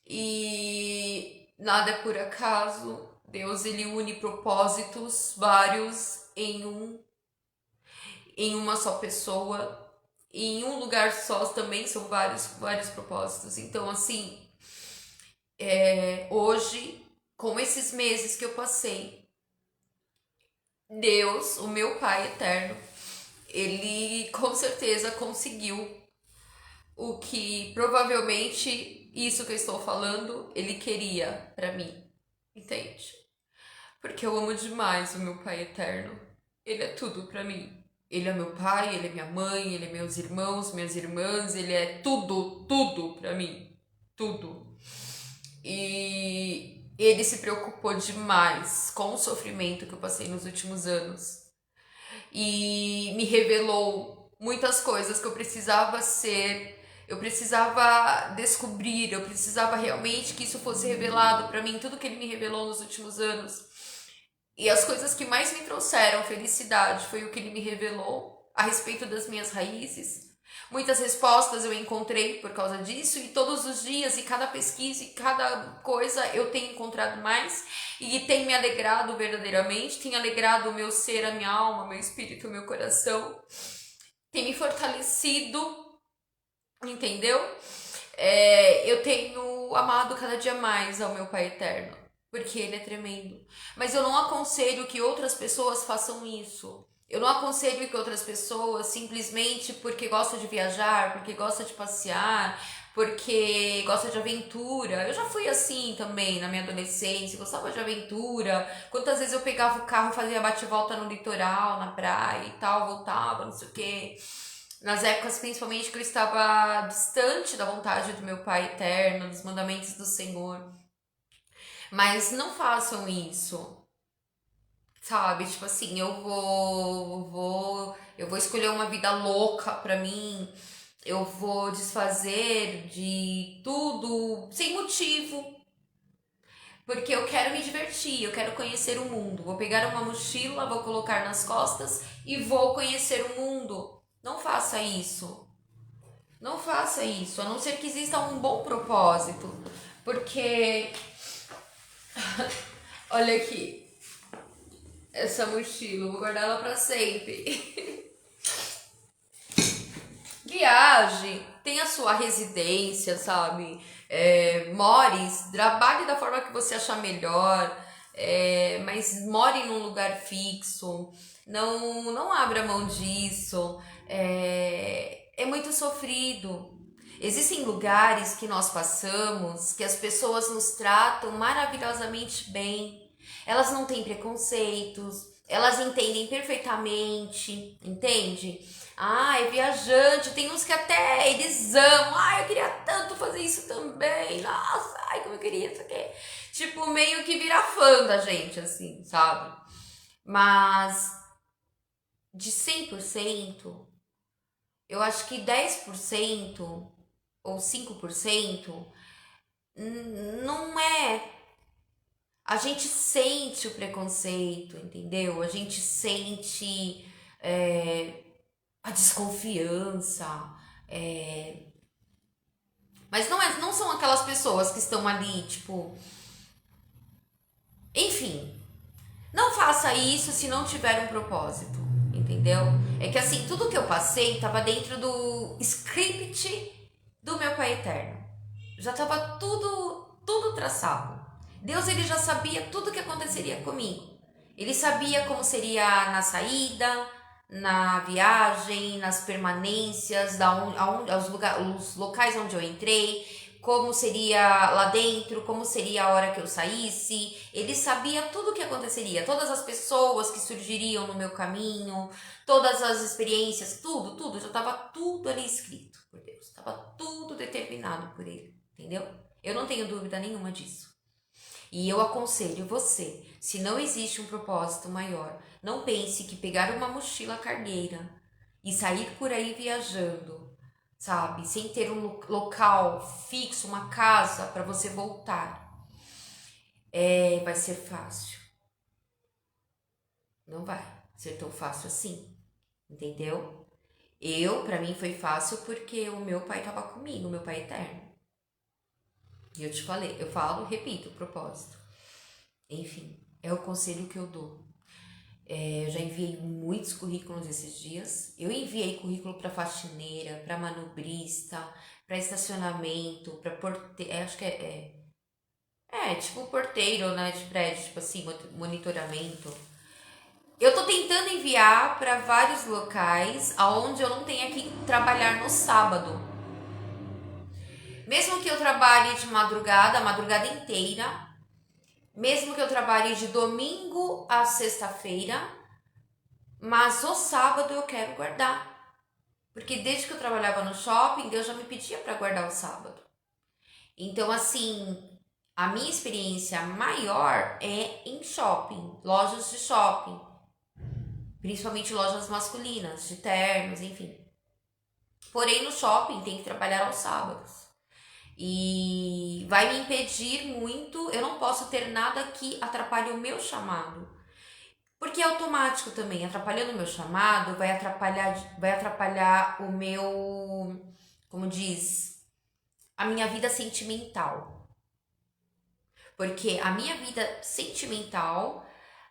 E nada é por acaso. Deus, ele une propósitos vários em uma só pessoa. E em um lugar só também são vários propósitos. Então, assim, hoje, com esses meses que eu passei, Deus, o meu Pai Eterno, ele com certeza conseguiu o que provavelmente isso que eu estou falando ele queria pra mim, entende? Porque eu amo demais o meu Pai Eterno. Ele é tudo pra mim. Ele é meu pai, ele é minha mãe, ele é meus irmãos, minhas irmãs, ele é tudo pra mim. Tudo. E ele se preocupou demais com o sofrimento que eu passei nos últimos anos. E me revelou muitas coisas que eu precisava eu precisava descobrir, eu precisava realmente que isso fosse revelado pra mim, tudo que ele me revelou nos últimos anos. E as coisas que mais me trouxeram felicidade foi o que ele me revelou a respeito das minhas raízes. Muitas respostas eu encontrei por causa disso, e todos os dias, e cada pesquisa, e cada coisa eu tenho encontrado mais, e tem me alegrado verdadeiramente, tem alegrado o meu ser, a minha alma, o meu espírito, o meu coração, tem me fortalecido, entendeu? Eu tenho amado cada dia mais ao meu Pai Eterno, porque ele é tremendo. Mas eu não aconselho que outras pessoas façam isso. Eu não aconselho que outras pessoas, simplesmente porque gosta de viajar, porque gosta de passear, porque gosta de aventura. Eu já fui assim também na minha adolescência, gostava de aventura. Quantas vezes eu pegava o carro, fazia bate-volta no litoral, na praia e tal, voltava, não sei o quê. Nas épocas, principalmente, que eu estava distante da vontade do meu Pai eterno, dos mandamentos do Senhor. Mas não façam isso. Sabe, tipo assim, eu vou escolher uma vida louca pra mim, eu vou desfazer de tudo sem motivo, porque eu quero me divertir, eu quero conhecer o mundo. Vou pegar uma mochila, vou colocar nas costas e vou conhecer o mundo. Não faça isso. Não faça isso, a não ser que exista um bom propósito. Porque, olha aqui, essa mochila, eu vou guardar ela pra sempre. Viaje, tenha sua residência, sabe? More, trabalhe da forma que você achar melhor, mas more num lugar fixo. Não abra mão disso. É muito sofrido. Existem lugares que nós passamos que as pessoas nos tratam maravilhosamente bem. Elas não têm preconceitos, elas entendem perfeitamente, entende? Ah, é viajante, tem uns que até eles amam. Ah, eu queria tanto fazer isso também. Nossa, ai, como eu queria isso aqui. Tipo, meio que vira fã da gente, assim, sabe? Mas de 100%, eu acho que 10% ou 5% não é. A gente sente o preconceito, entendeu? A gente sente a desconfiança. Mas não são aquelas pessoas que estão ali, tipo. Enfim, não faça isso se não tiver um propósito, entendeu? É que assim, tudo que eu passei estava dentro do script do meu Pai Eterno. Já estava tudo traçado. Deus ele já sabia tudo o que aconteceria comigo. Ele sabia como seria na saída, na viagem, nas permanências, os locais onde eu entrei, como seria lá dentro, como seria a hora que eu saísse. Ele sabia tudo o que aconteceria, todas as pessoas que surgiriam no meu caminho, todas as experiências, tudo, já estava tudo ali escrito por Deus, estava tudo determinado por Ele, entendeu? Eu não tenho dúvida nenhuma disso. E eu aconselho você, se não existe um propósito maior, não pense que pegar uma mochila cargueira e sair por aí viajando, sabe, sem ter um local fixo, uma casa para você voltar, vai ser fácil. Não vai ser tão fácil assim, entendeu? Para mim foi fácil porque o meu pai estava comigo, meu pai eterno. E eu te falei, eu falo, repito, o propósito. Enfim, é o conselho que eu dou. Eu já enviei muitos currículos esses dias. Eu enviei currículo para faxineira, para manobrista, para estacionamento, para porteiro. Acho que tipo porteiro, né, de prédio, tipo assim, monitoramento. Eu tô tentando enviar para vários locais aonde eu não tenha que trabalhar no sábado. Mesmo que eu trabalhe de madrugada, a madrugada inteira, mesmo que eu trabalhe de domingo a sexta-feira, mas o sábado eu quero guardar. Porque desde que eu trabalhava no shopping, Deus já me pedia para guardar o sábado. Então, assim, a minha experiência maior é em shopping, lojas de shopping, principalmente lojas masculinas, de ternos, enfim. Porém, no shopping tem que trabalhar aos sábados. E vai me impedir muito, eu não posso ter nada que atrapalhe o meu chamado. Porque é automático também, atrapalhando o meu chamado, vai atrapalhar o meu, como diz, a minha vida sentimental. Porque a minha vida sentimental,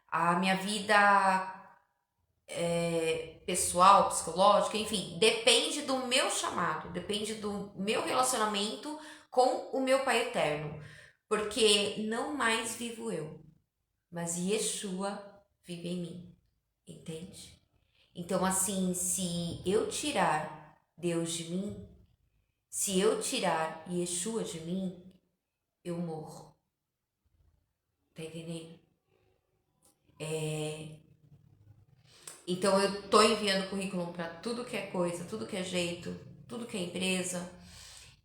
a minha vida pessoal, psicológica, enfim, depende do meu chamado, depende do meu relacionamento com o meu Pai Eterno. Porque não mais vivo eu, mas Yeshua vive em mim, entende? Então, assim, se eu tirar Deus de mim, se eu tirar Yeshua de mim, eu morro. Tá entendendo? Então, eu tô enviando currículo para tudo que é coisa, tudo que é jeito, tudo que é empresa,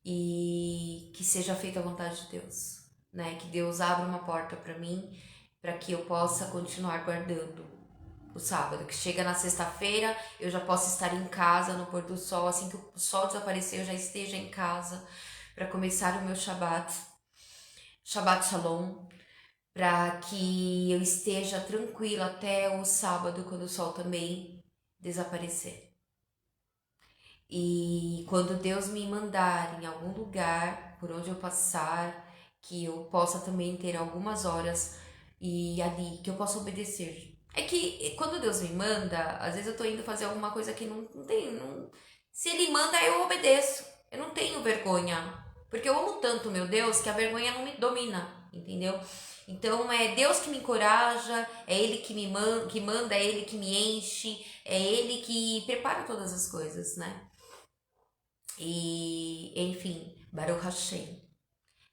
e que seja feita a vontade de Deus, né? Que Deus abra uma porta para mim, para que eu possa continuar guardando o sábado, que chega na sexta-feira, eu já posso estar em casa no pôr do sol, assim que o sol desaparecer, eu já esteja em casa para começar o meu Shabbat Shalom, para que eu esteja tranquila até o sábado, quando o sol também desaparecer. E quando Deus me mandar em algum lugar por onde eu passar, que eu possa também ter algumas horas e ali que eu possa obedecer. É que quando Deus me manda, às vezes eu tô indo fazer alguma coisa que não tem. Se Ele manda, eu obedeço. Eu não tenho vergonha. Porque eu amo tanto meu Deus que a vergonha não me domina, entendeu? Então é Deus que me encoraja, é Ele que manda, é Ele que me enche, é Ele que prepara todas as coisas, né? E, enfim, Baruch Hashem,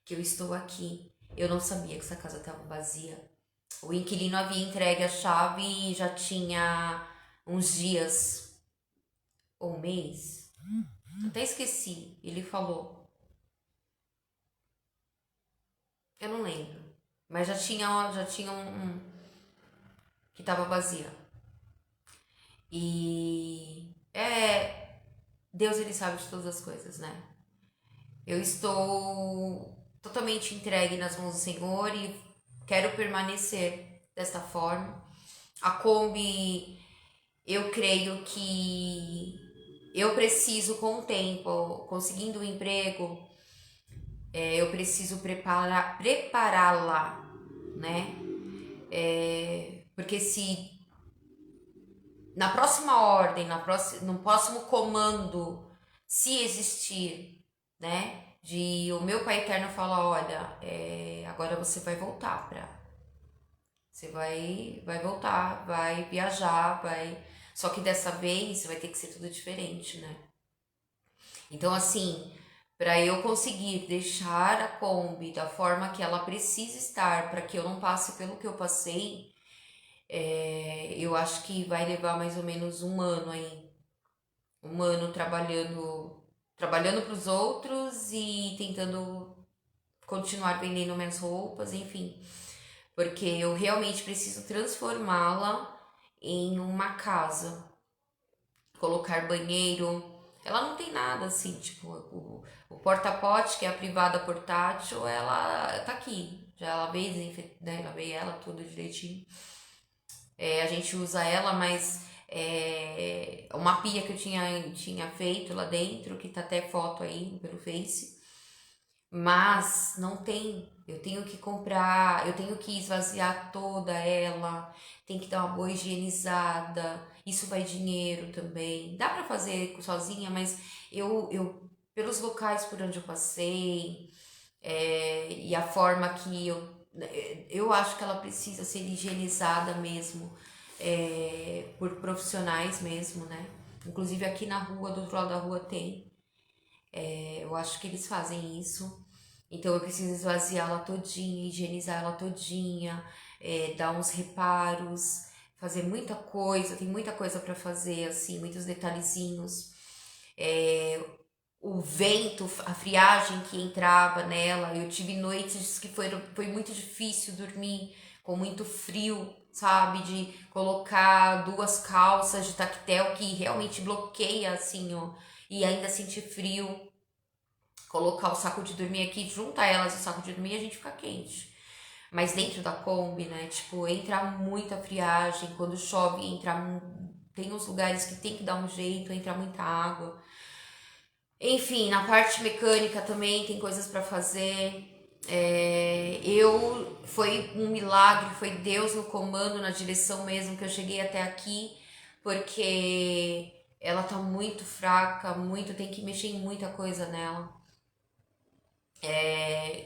que eu estou aqui. Eu não sabia que essa casa estava vazia. O inquilino havia entregue a chave e já tinha uns dias ou um mês. Até esqueci. Ele falou. Eu não lembro. Mas já tinha que estava vazia. E Deus, ele sabe de todas as coisas, né? Eu estou totalmente entregue nas mãos do Senhor e quero permanecer desta forma. A Kombi, eu creio que eu preciso, com o tempo, conseguindo um emprego, eu preciso prepará-la, né? Porque se na próxima ordem, no próximo comando, se existir, né? De o meu Pai Eterno falar, olha, agora você vai voltar Você vai voltar, vai viajar, vai. Só que dessa vez vai ter que ser tudo diferente, né? Então, assim, para eu conseguir deixar a Kombi da forma que ela precisa estar, para que eu não passe pelo que eu passei, eu acho que vai levar mais ou menos um ano aí. Um ano trabalhando para os outros e tentando continuar vendendo minhas roupas, enfim. Porque eu realmente preciso transformá-la em uma casa, colocar banheiro. Ela não tem nada assim, tipo, o porta-pote, que é a privada portátil, ela tá aqui. Já lavei, né? Lavei ela tudo direitinho. A gente usa ela, mas uma pia que eu tinha feito lá dentro, que tá até foto aí pelo Face. Mas não tem. Eu tenho que comprar, eu tenho que esvaziar toda ela, tem que dar uma boa higienizada. Isso vai dinheiro também. Dá pra fazer sozinha, mas eu pelos locais por onde eu passei, e a forma que eu acho que ela precisa ser higienizada mesmo, por profissionais mesmo, né? Inclusive aqui na rua, do outro lado da rua tem. Eu acho que eles fazem isso. Então eu preciso esvaziar ela todinha, higienizar ela todinha, dar uns reparos, fazer muita coisa, tem muita coisa para fazer, assim, muitos detalhezinhos. O vento, a friagem que entrava nela, eu tive noites que foi muito difícil dormir, com muito frio, sabe? De colocar duas calças de tactel que realmente bloqueia, assim, ó, e ainda sentir frio. Colocar o saco de dormir aqui, junta elas e o saco de dormir, a gente fica quente. Mas dentro da Kombi, né, tipo, entra muita friagem, quando chove, tem uns lugares que tem que dar um jeito, entra muita água. Enfim, na parte mecânica também tem coisas para fazer. Foi um milagre, foi Deus no comando, na direção mesmo que eu cheguei até aqui, porque ela tá muito fraca, tem que mexer em muita coisa nela.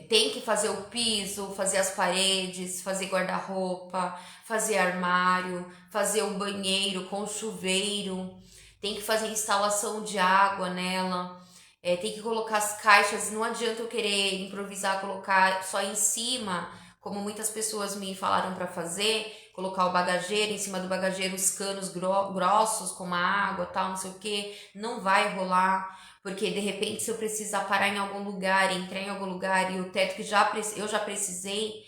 Tem que fazer o piso, fazer as paredes, fazer guarda-roupa, fazer armário, fazer o banheiro com chuveiro, tem que fazer instalação de água nela, tem que colocar as caixas. Não adianta eu querer improvisar, colocar só em cima, como muitas pessoas me falaram para fazer, colocar o bagageiro, em cima do bagageiro os canos grossos com a água, tal, não sei o que, não vai rolar. Porque de repente, se eu precisar parar em algum lugar, entrar em algum lugar e o teto que eu já precisei,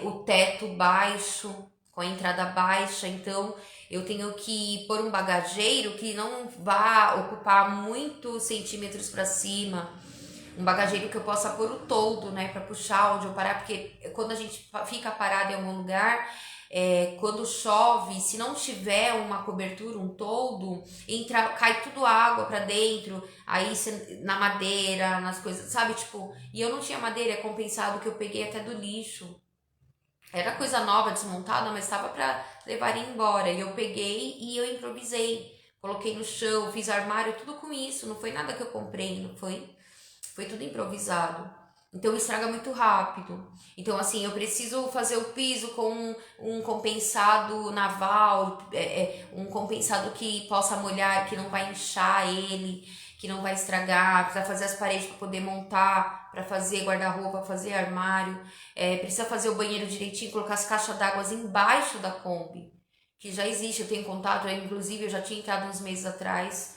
o teto baixo, com a entrada baixa, então eu tenho que pôr um bagageiro que não vá ocupar muitos centímetros para cima, um bagageiro que eu possa pôr o toldo, né, para puxar onde eu parar, porque quando a gente fica parado em algum lugar, quando chove, se não tiver uma cobertura, um toldo, cai tudo água para dentro, aí na madeira, nas coisas, sabe, tipo, e eu não tinha madeira, é compensado que eu peguei até do lixo. Era coisa nova, desmontada, mas estava para levar embora. E eu peguei e eu improvisei. Coloquei no chão, fiz armário, tudo com isso. Não foi nada que eu comprei, não foi? Foi tudo improvisado. Então estraga muito rápido. Então, assim, eu preciso fazer o piso com um compensado naval, um compensado que possa molhar, que não vai inchar ele, que não vai estragar. Precisa fazer as paredes para poder montar, para fazer guarda-roupa, fazer armário. Precisa fazer o banheiro direitinho, colocar as caixas d'água embaixo da Kombi, que já existe, eu tenho contato, inclusive eu já tinha entrado uns meses atrás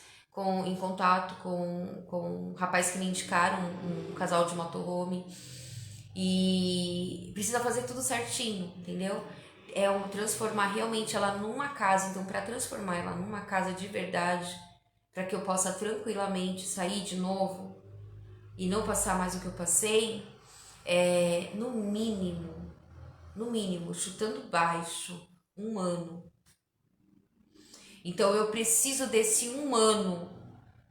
em contato com um rapaz que me indicaram, um casal de motorhome, e precisa fazer tudo certinho, entendeu? Transformar realmente ela numa casa. Então, para transformar ela numa casa de verdade, para que eu possa tranquilamente sair de novo e não passar mais o que eu passei, no mínimo, chutando baixo, 1 ano. Então eu preciso desse 1 ano,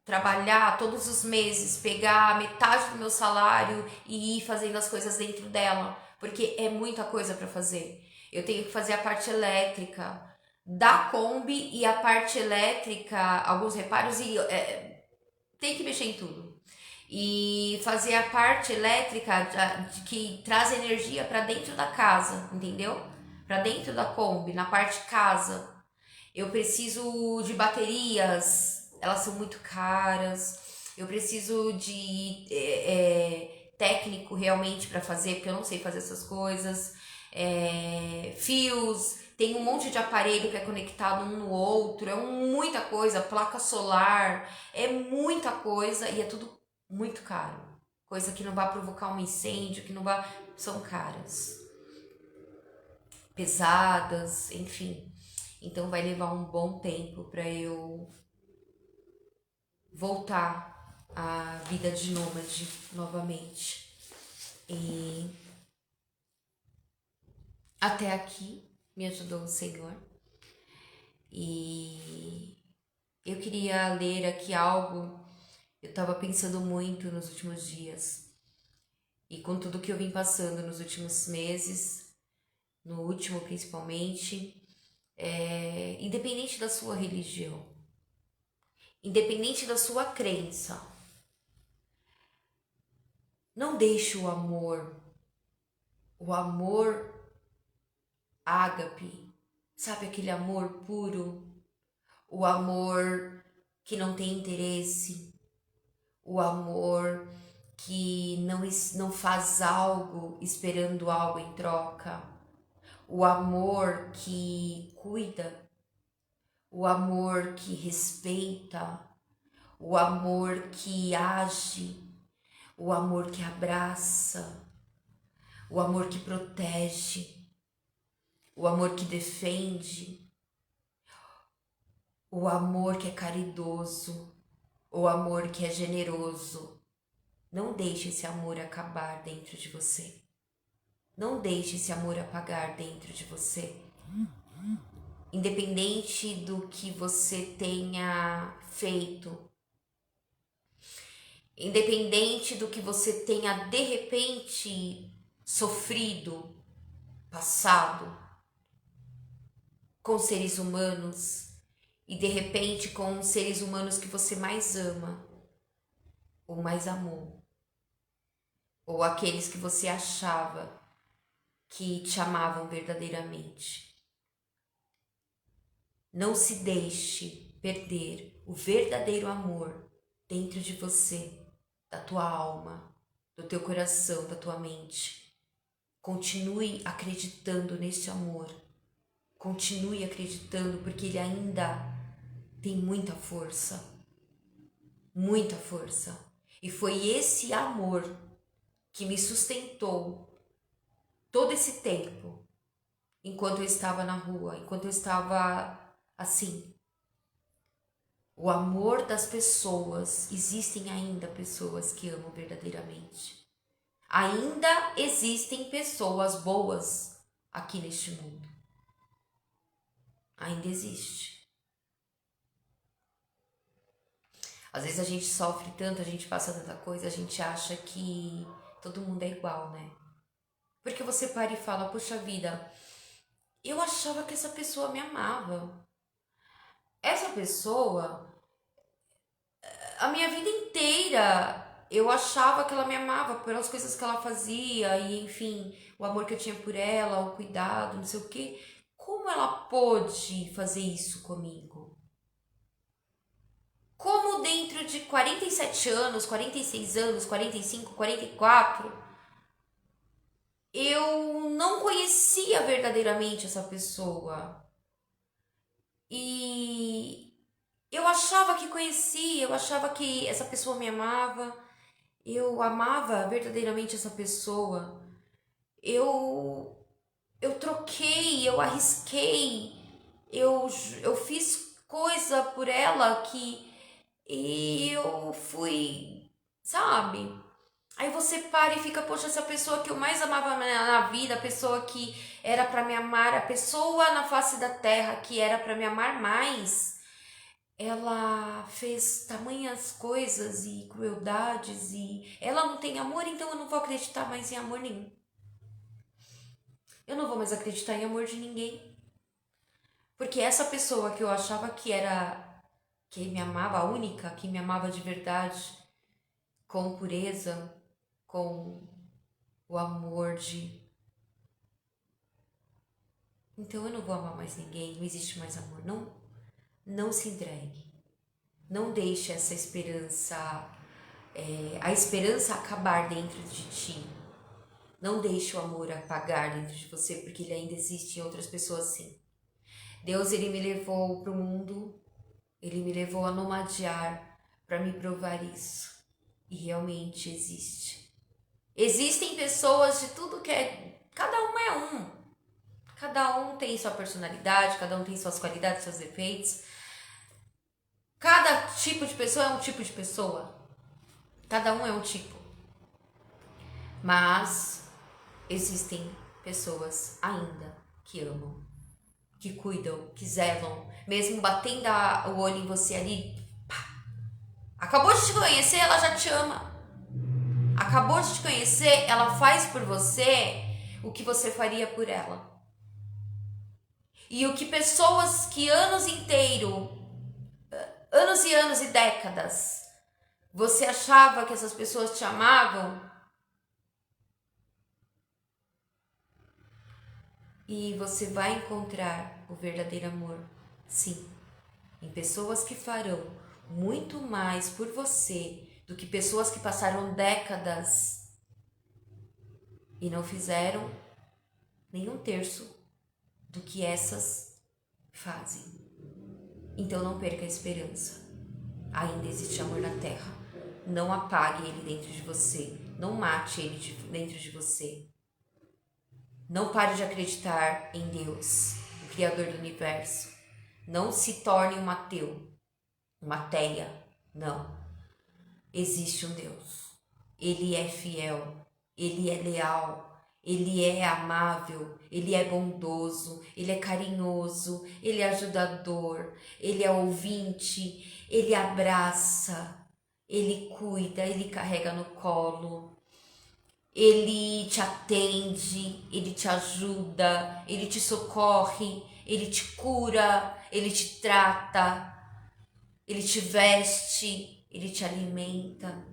trabalhar todos os meses, pegar metade do meu salário e ir fazendo as coisas dentro dela, porque é muita coisa para fazer. Eu tenho que fazer a parte elétrica da Kombi e a parte elétrica, alguns reparos, e tem que mexer em tudo. E fazer a parte elétrica que traz energia para dentro da casa, entendeu? Para dentro da Kombi, na parte casa. Eu preciso de baterias, elas são muito caras. Eu preciso de técnico realmente para fazer, porque eu não sei fazer essas coisas. Fios, tem um monte de aparelho que é conectado um no outro, muita coisa, placa solar, é muita coisa e é tudo muito caro. Coisa que não vai provocar um incêndio, que não vai. São caras, pesadas, enfim. Então vai levar um bom tempo para eu voltar à vida de nômade novamente. E até aqui me ajudou o Senhor. E eu queria ler aqui algo. Eu estava pensando muito nos últimos dias. E com tudo que eu vim passando nos últimos meses, no último principalmente, independente da sua religião, independente da sua crença, não deixe o amor ágape, sabe, aquele amor puro, o amor que não tem interesse, o amor que não faz algo esperando algo em troca, o amor que cuida, o amor que respeita, o amor que age, o amor que abraça, o amor que protege, o amor que defende, o amor que é caridoso, o amor que é generoso. Não deixe esse amor acabar dentro de você. Não deixe esse amor apagar dentro de você. Independente do que você tenha feito, independente do que você tenha de repente sofrido, passado com seres humanos e de repente com os seres humanos que você mais ama ou mais amou. ou aqueles que você achava que te amavam verdadeiramente. Não se deixe perder o verdadeiro amor dentro de você, da tua alma, do teu coração, da tua mente. Continue acreditando nesse amor. Continue acreditando, porque ele ainda tem muita força. Muita força. E foi esse amor que me sustentou todo esse tempo, enquanto eu estava na rua, enquanto eu estava assim. O amor das pessoas, existem ainda pessoas que amam verdadeiramente. Ainda existem pessoas boas aqui neste mundo. Ainda existe. Às vezes a gente sofre tanto, a gente passa tanta coisa, a gente acha que todo mundo é igual, né? Porque você para e fala, poxa vida, eu achava que essa pessoa me amava. Essa pessoa, a minha vida inteira, eu achava que ela me amava pelas coisas que ela fazia e, enfim, o amor que eu tinha por ela, o cuidado, não sei o quê. Como ela pôde fazer isso comigo? Como dentro de 47 anos, 46 anos, 45, 44, eu não conhecia verdadeiramente essa pessoa. E eu achava que conhecia, eu achava que essa pessoa me amava, eu amava verdadeiramente essa pessoa. Eu troquei, eu arrisquei, eu fiz coisa por ela que eu fui, sabe? Aí você para e fica, poxa, essa pessoa que eu mais amava na vida, a pessoa que era pra me amar, a pessoa na face da terra que era pra me amar mais, ela fez tamanhas coisas e crueldades e ela não tem amor, então eu não vou acreditar mais em amor nenhum. Eu não vou mais acreditar em amor de ninguém. Porque essa pessoa que eu achava que era, que me amava, a única que me amava de verdade, com pureza, com o amor de... Então eu não vou amar mais ninguém, não existe mais amor. Não, não se entregue. Não deixe essa esperança, a esperança acabar dentro de ti. Não deixe o amor apagar dentro de você, porque ele ainda existe em outras pessoas sim. Deus, ele me levou para o mundo, ele me levou a nomadear para me provar isso. E realmente existe. Existem pessoas de tudo que é... Cada um é um. Cada um tem sua personalidade, cada um tem suas qualidades, seus defeitos. Cada tipo de pessoa é um tipo de pessoa. Cada um é um tipo. Mas existem pessoas ainda que amam, que cuidam, que zelam, mesmo batendo o olho em você ali. Pá. Acabou de te conhecer, ela já te ama. Acabou de te conhecer, ela faz por você o que você faria por ela. E o que pessoas que anos e anos e décadas, você achava que essas pessoas te amavam, e você vai encontrar o verdadeiro amor, sim, em pessoas que farão muito mais por você do que pessoas que passaram décadas e não fizeram nem um terço do que essas fazem. Então não perca a esperança. Ainda existe amor na terra. Não apague ele dentro de você. Não mate ele dentro de você. Não pare de acreditar em Deus, o Criador do Universo. Não se torne um ateu, uma ateia. Não. Existe um Deus. Ele é fiel. Ele é leal. Ele é amável, ele é bondoso, ele é carinhoso, ele é ajudador, ele é ouvinte, ele abraça, ele cuida, ele carrega no colo, ele te atende, ele te ajuda, ele te socorre, ele te cura, ele te trata, ele te veste, ele te alimenta.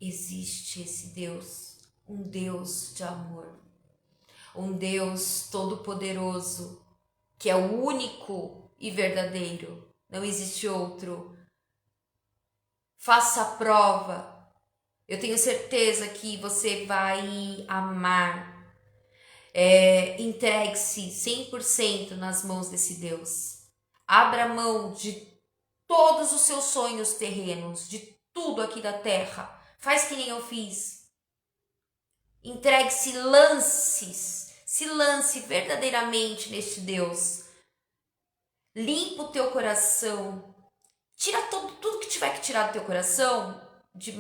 existe esse Deus, um Deus de amor, um Deus todo-poderoso, que é o único e verdadeiro, não existe outro. Faça a prova, eu tenho certeza que você vai amar. Entregue-se 100% nas mãos desse Deus. Abra mão de todos os seus sonhos terrenos, de tudo aqui da terra. Faz que nem eu fiz. Entregue-se, se lance verdadeiramente neste Deus. Limpa o teu coração. Tira tudo que tiver que tirar do teu coração, de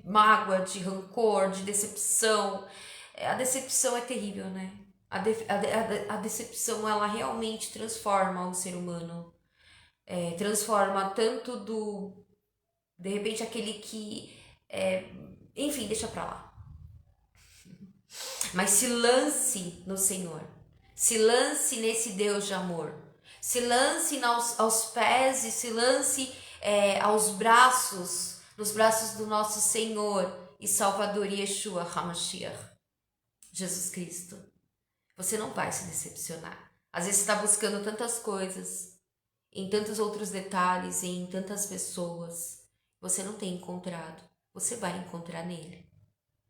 mágoa, de rancor, de decepção. A decepção é terrível, né? A decepção, ela realmente transforma o ser humano. Transforma tanto de repente, aquele que... enfim, deixa pra lá. Mas se lance no Senhor. Se lance nesse Deus de amor. Se lance aos pés e se lance aos braços, nos braços do nosso Senhor e Salvador Yeshua HaMashiach, Jesus Cristo. Você não vai se decepcionar. Às vezes você está buscando tantas coisas, em tantos outros detalhes, em tantas pessoas. Você não tem encontrado. Você vai encontrar nele.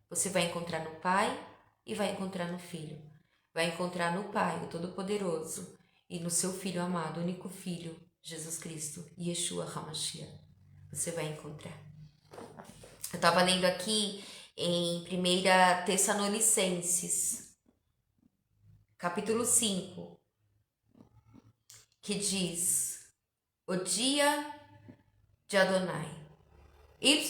Você vai encontrar no Pai e vai encontrar no Filho. Vai encontrar no Pai, o Todo-Poderoso, e no seu Filho amado, o único Filho, Jesus Cristo, Yeshua HaMashiach. Você vai encontrar. Eu estava lendo aqui em 1 Tessalonicenses, capítulo 5, que diz: o dia de Adonai, YHWH.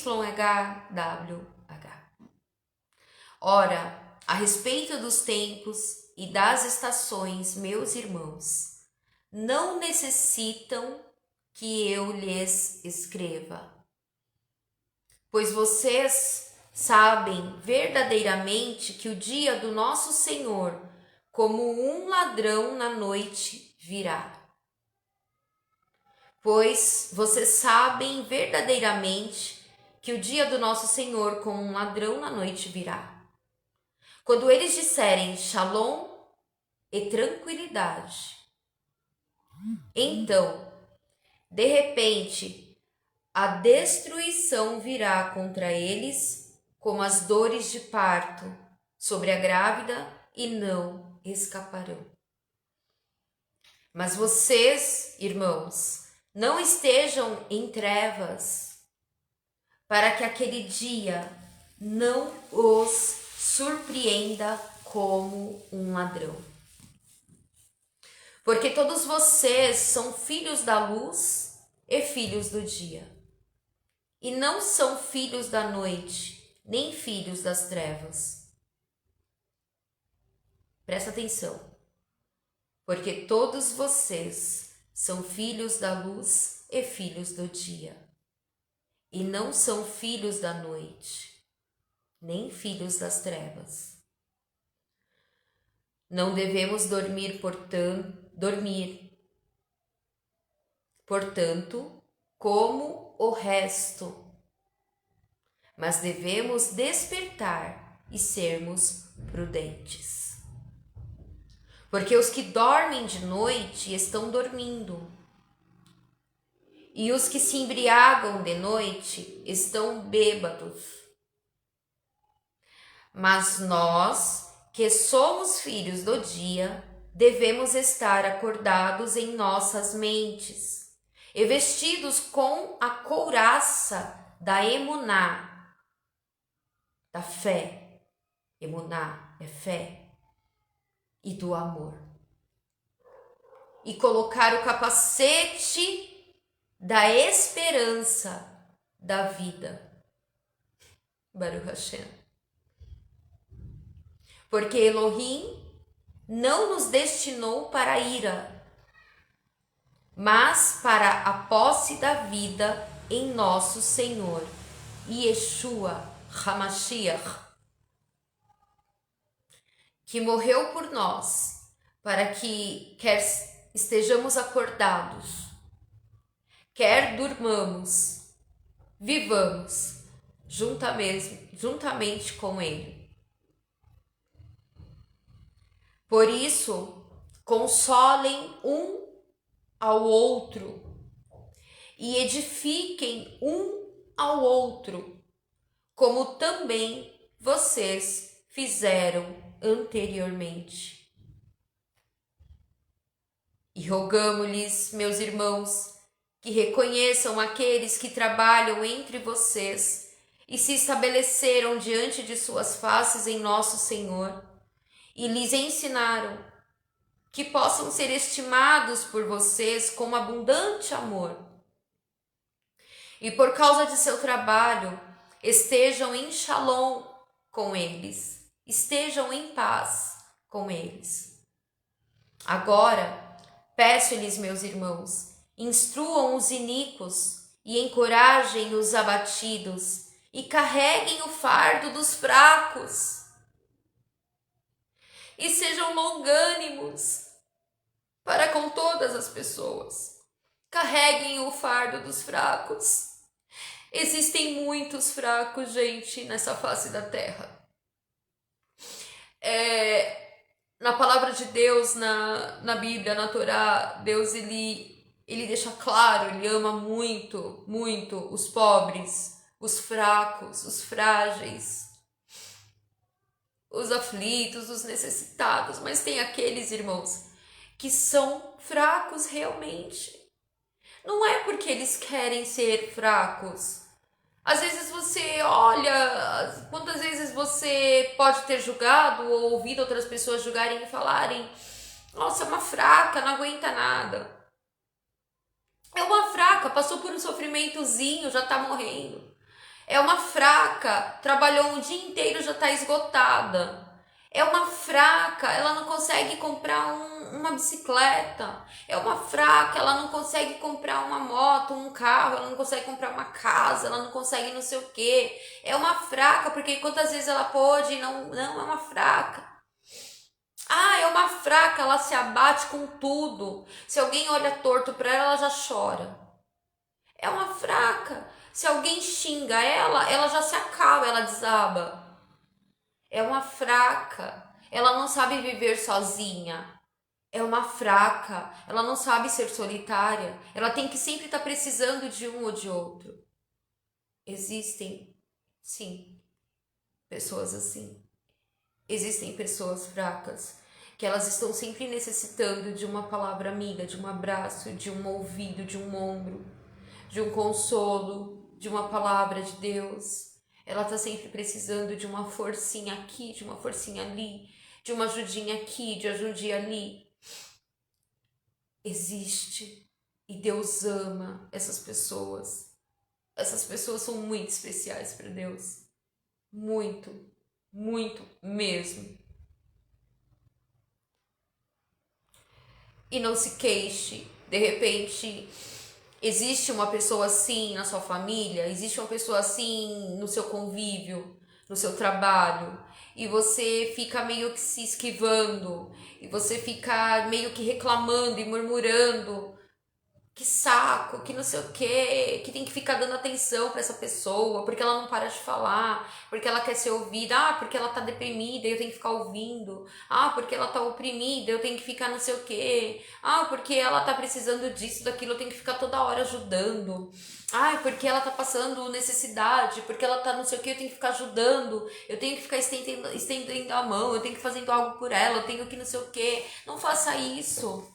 Ora, a respeito dos tempos e das estações, meus irmãos, não necessitam que eu lhes escreva, pois vocês sabem verdadeiramente que o dia do nosso Senhor, como um ladrão na noite, virá. Pois vocês sabem verdadeiramente que o dia do nosso Senhor, como um ladrão na noite, virá. Quando eles disserem shalom e tranquilidade, então, de repente, a destruição virá contra eles como as dores de parto sobre a grávida e não escaparão. Mas vocês, irmãos, não estejam em trevas, para que aquele dia não os surpreenda como um ladrão. Porque todos vocês são filhos da luz e filhos do dia, e não são filhos da noite, nem filhos das trevas. Presta atenção, porque todos vocês são filhos da luz e filhos do dia, e não são filhos da noite, nem filhos das trevas. Não devemos dormir, portanto, como o resto, mas devemos despertar e sermos prudentes. Porque os que dormem de noite estão dormindo, e os que se embriagam de noite estão bêbados. Mas nós, que somos filhos do dia, devemos estar acordados em nossas mentes, e vestidos com a couraça da emuná, da fé. Emuná é fé, e do amor. E colocar o capacete da esperança da vida. Baruch Hashem. Porque Elohim não nos destinou para a ira, mas para a posse da vida em nosso Senhor, Yeshua HaMashiach, que morreu por nós, para que quer estejamos acordados, quer durmamos, vivamos, juntamente com ele. Por isso, consolem um ao outro e edifiquem um ao outro, como também vocês fizeram anteriormente. E rogamo-lhes, meus irmãos, que reconheçam aqueles que trabalham entre vocês e se estabeleceram diante de suas faces em nosso Senhor, e lhes ensinaram, que possam ser estimados por vocês com abundante amor. E por causa de seu trabalho, estejam em shalom com eles, estejam em paz com eles. Agora, peço-lhes, meus irmãos, instruam os iníquos e encorajem os abatidos e carreguem o fardo dos fracos. E sejam longânimos para com todas as pessoas. Carreguem o fardo dos fracos. Existem muitos fracos, gente, nessa face da terra. Na palavra de Deus, na Bíblia, na Torá, Deus ele deixa claro, ele ama muito, muito os pobres, os fracos, os frágeis, os aflitos, os necessitados. Mas tem aqueles, irmãos, que são fracos realmente. Não é porque eles querem ser fracos. Às vezes você olha, quantas vezes você pode ter julgado ou ouvido outras pessoas julgarem e falarem: nossa, é uma fraca, não aguenta nada. É uma fraca, passou por um sofrimentozinho, já tá morrendo. É uma fraca, trabalhou um dia inteiro, já tá esgotada. É uma fraca, ela não consegue comprar uma bicicleta. É uma fraca, ela não consegue comprar uma moto, um carro, ela não consegue comprar uma casa, ela não consegue não sei o quê. É uma fraca, porque quantas vezes ela pôde, não é uma fraca. Ah, é uma fraca, ela se abate com tudo. Se alguém olha torto para ela já chora. É uma fraca. Se alguém xinga ela já se acaba, ela desaba. É uma fraca, ela não sabe viver sozinha. É uma fraca, ela não sabe ser solitária. Ela tem que sempre estar precisando de um ou de outro. Existem, sim, pessoas assim. Existem pessoas fracas, que elas estão sempre necessitando de uma palavra amiga, de um abraço, de um ouvido, de um ombro, de um consolo, de uma palavra de Deus. Ela está sempre precisando de uma forcinha aqui, de uma forcinha ali, de uma ajudinha aqui, de ajudinha ali. Existe. E Deus ama essas pessoas. Essas pessoas são muito especiais para Deus. Muito, muito mesmo. E não se queixe. De repente, existe uma pessoa assim na sua família, existe uma pessoa assim no seu convívio, no seu trabalho, e você fica meio que se esquivando, e você fica meio que reclamando e murmurando. Que saco, que não sei o que tem que ficar dando atenção pra essa pessoa, porque ela não para de falar, porque ela quer ser ouvida, porque ela tá deprimida, eu tenho que ficar ouvindo, porque ela tá oprimida, eu tenho que ficar não sei o que, porque ela tá precisando disso, daquilo, eu tenho que ficar toda hora ajudando, porque ela tá passando necessidade, porque ela tá não sei o que, eu tenho que ficar ajudando, eu tenho que ficar estendendo a mão, eu tenho que fazendo algo por ela, eu tenho que não sei o que. Não faça isso.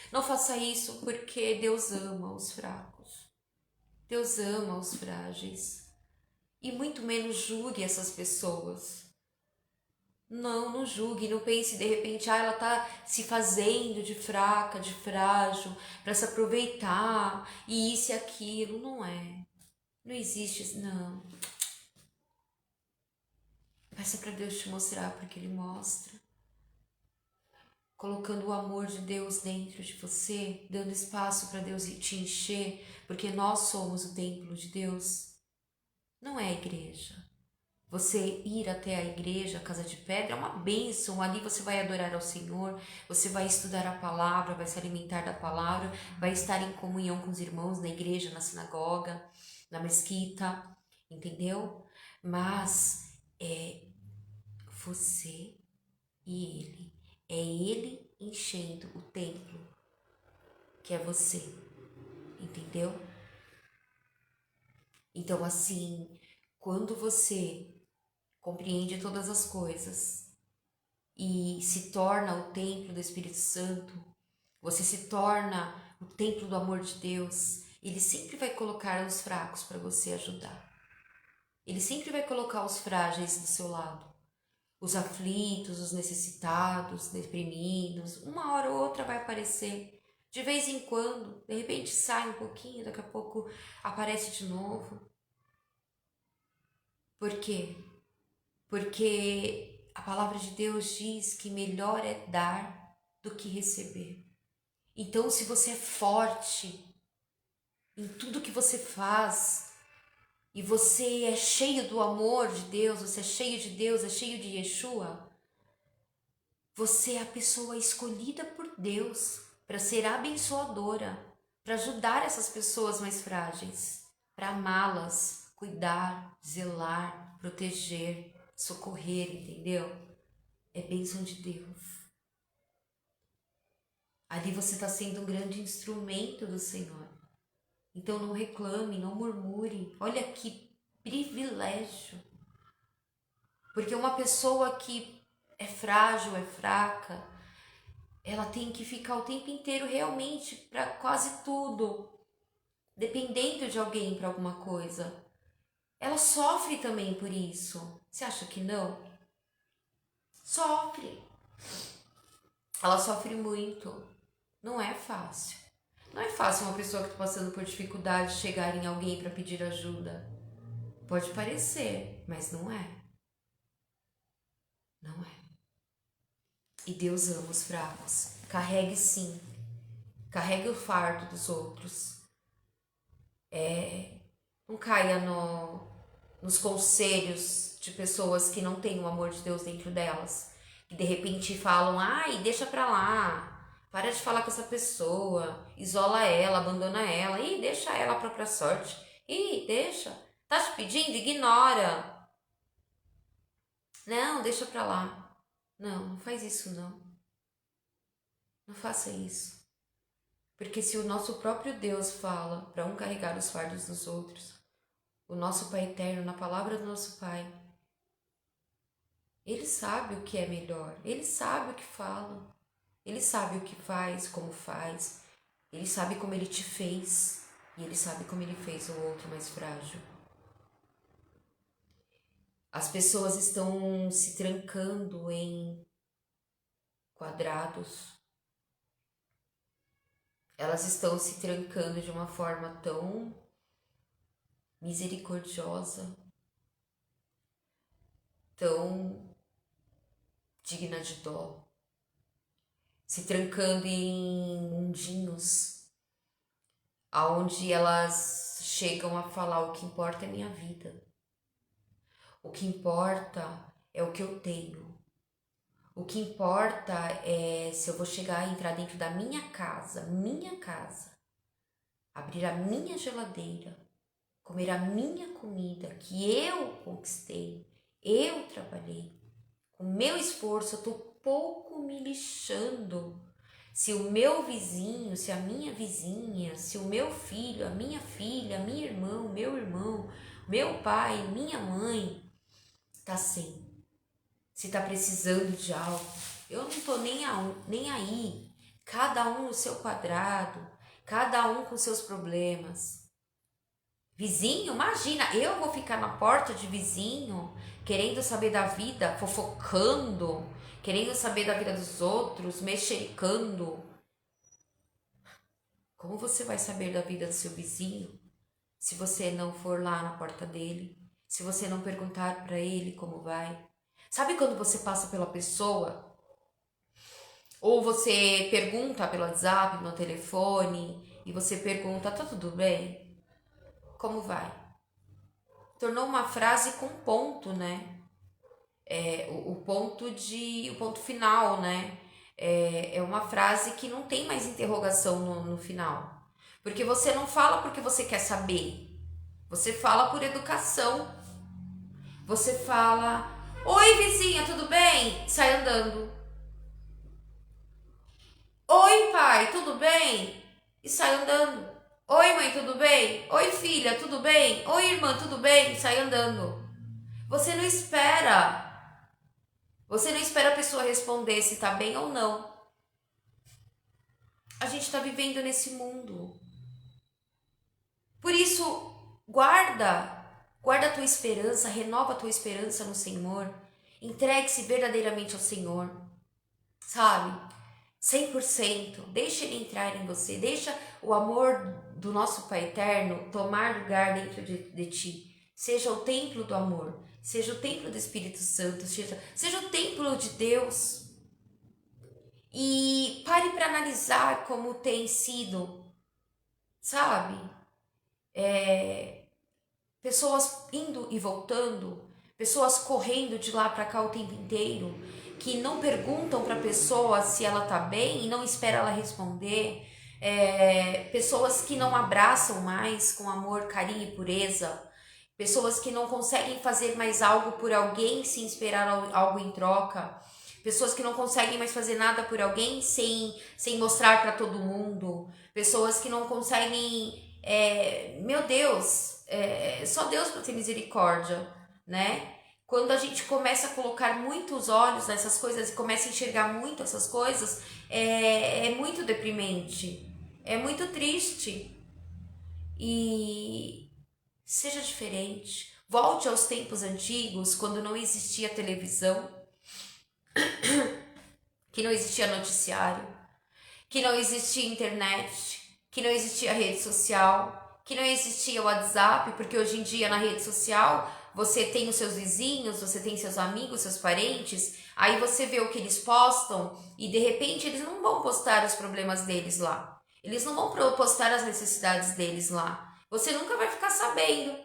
Não faça isso, porque Deus ama os fracos. Deus ama os frágeis. E muito menos julgue essas pessoas. Não julgue, não pense de repente, ela tá se fazendo de fraca, de frágil, para se aproveitar, e isso e aquilo. Não é. Não existe isso, não. Peça para Deus te mostrar, porque Ele mostra. Colocando o amor de Deus dentro de você, dando espaço para Deus te encher, porque nós somos o templo de Deus. Não é a igreja. Você ir até a igreja, a casa de pedra, é uma bênção. Ali você vai adorar ao Senhor, você vai estudar a palavra, vai se alimentar da palavra, vai estar em comunhão com os irmãos na igreja, na sinagoga, na mesquita. entendeu? Mas é você e ele. É ele enchendo o templo, que é você, entendeu? Então, assim, quando você compreende todas as coisas e se torna o templo do Espírito Santo, você se torna o templo do amor de Deus, ele sempre vai colocar os fracos para você ajudar. Ele sempre vai colocar os frágeis do seu lado. Os aflitos, os necessitados, deprimidos, uma hora ou outra vai aparecer. De vez em quando, de repente sai um pouquinho, daqui a pouco aparece de novo. Por quê? Porque a palavra de Deus diz que melhor é dar do que receber. Então, se você é forte em tudo que você faz e você é cheio do amor de Deus, você é cheio de Deus, é cheio de Yeshua, você é a pessoa escolhida por Deus para ser abençoadora, para ajudar essas pessoas mais frágeis, para amá-las, cuidar, zelar, proteger, socorrer, entendeu? É bênção de Deus. Ali você está sendo um grande instrumento do Senhor. Então não reclame, não murmure. Olha que privilégio. Porque uma pessoa que é frágil, é fraca, ela tem que ficar o tempo inteiro realmente para quase tudo, dependendo de alguém para alguma coisa. Ela sofre também por isso. Você acha que não? Sofre. Ela sofre muito. Não é fácil. Não é fácil uma pessoa que está passando por dificuldade chegar em alguém para pedir ajuda. Pode parecer, mas não é. Não é. E Deus ama os fracos. Carregue sim. Carregue o fardo dos outros. Não caia nos conselhos de pessoas que não têm o amor de Deus dentro delas. Que de repente falam, ai, deixa pra lá. Para de falar com essa pessoa. Isola ela, abandona ela. Ih, deixa ela a própria sorte. Ih, deixa. Tá te pedindo? Ignora. Não, deixa pra lá. Não faz isso não. Não faça isso. Porque se o nosso próprio Deus fala para um carregar os fardos dos outros, o nosso Pai Eterno, na palavra do nosso Pai, Ele sabe o que é melhor, Ele sabe o que fala, Ele sabe o que faz, como faz, Ele sabe como Ele te fez e Ele sabe como Ele fez o outro mais frágil. As pessoas estão se trancando em quadrados, elas estão se trancando de uma forma tão misericordiosa, tão digna de dó, se trancando em mundinhos, aonde elas chegam a falar: o que importa é minha vida, o que importa é o que eu tenho, o que importa é se eu vou chegar e entrar dentro da minha casa, abrir a minha geladeira, comer a minha comida que eu conquistei, eu trabalhei. Com meu esforço, eu tô pouco me lixando se o meu vizinho, se a minha vizinha, se o meu filho, a minha filha, minha irmã, meu irmão, meu pai, minha mãe tá sem. Se tá precisando de algo, eu não tô nem aí. Cada um no seu quadrado, cada um com seus problemas. Vizinho, imagina, eu vou ficar na porta de vizinho, querendo saber da vida, fofocando, querendo saber da vida dos outros, mexericando. Como você vai saber da vida do seu vizinho se você não for lá na porta dele, se você não perguntar para ele como vai? Sabe quando você passa pela pessoa ou você pergunta pelo WhatsApp, no telefone e você pergunta: tá tudo bem? Como vai? Tornou uma frase com ponto, né? O ponto final, né? É uma frase que não tem mais interrogação no final. Porque você não fala porque você quer saber. Você fala por educação. Você fala: oi, vizinha, tudo bem? Sai andando. Oi, pai, tudo bem? E sai andando. Oi, mãe, tudo bem? Oi, filha, tudo bem? Oi, irmã, tudo bem? E sai andando. Você não espera. Você não espera a pessoa responder se tá bem ou não. A gente tá vivendo nesse mundo. Por isso, guarda a tua esperança, renova a tua esperança no Senhor. Entregue-se verdadeiramente ao Senhor, sabe? 100%. Deixa Ele entrar em você, deixa o amor do nosso Pai Eterno tomar lugar dentro de ti. Seja o templo do amor, seja o templo do Espírito Santo, seja o templo de Deus. E pare para analisar como tem sido, sabe? Pessoas indo e voltando, pessoas correndo de lá para cá o tempo inteiro, que não perguntam para a pessoa se ela tá bem e não espera ela responder, pessoas que não abraçam mais com amor, carinho e pureza, pessoas que não conseguem fazer mais algo por alguém sem esperar algo em troca, pessoas que não conseguem mais fazer nada por alguém sem mostrar para todo mundo, pessoas que não conseguem, meu Deus, só Deus para ter misericórdia, né? Quando a gente começa a colocar muitos olhos nessas coisas e começa a enxergar muito essas coisas, é muito deprimente, é muito triste. E seja diferente. Volte aos tempos antigos, quando não existia televisão, que não existia noticiário, que não existia internet, que não existia rede social, que não existia WhatsApp, porque hoje em dia na rede social você tem os seus vizinhos, você tem seus amigos, seus parentes, aí você vê o que eles postam e de repente eles não vão postar os problemas deles lá. Eles não vão postar as necessidades deles lá. Você nunca vai ficar sabendo,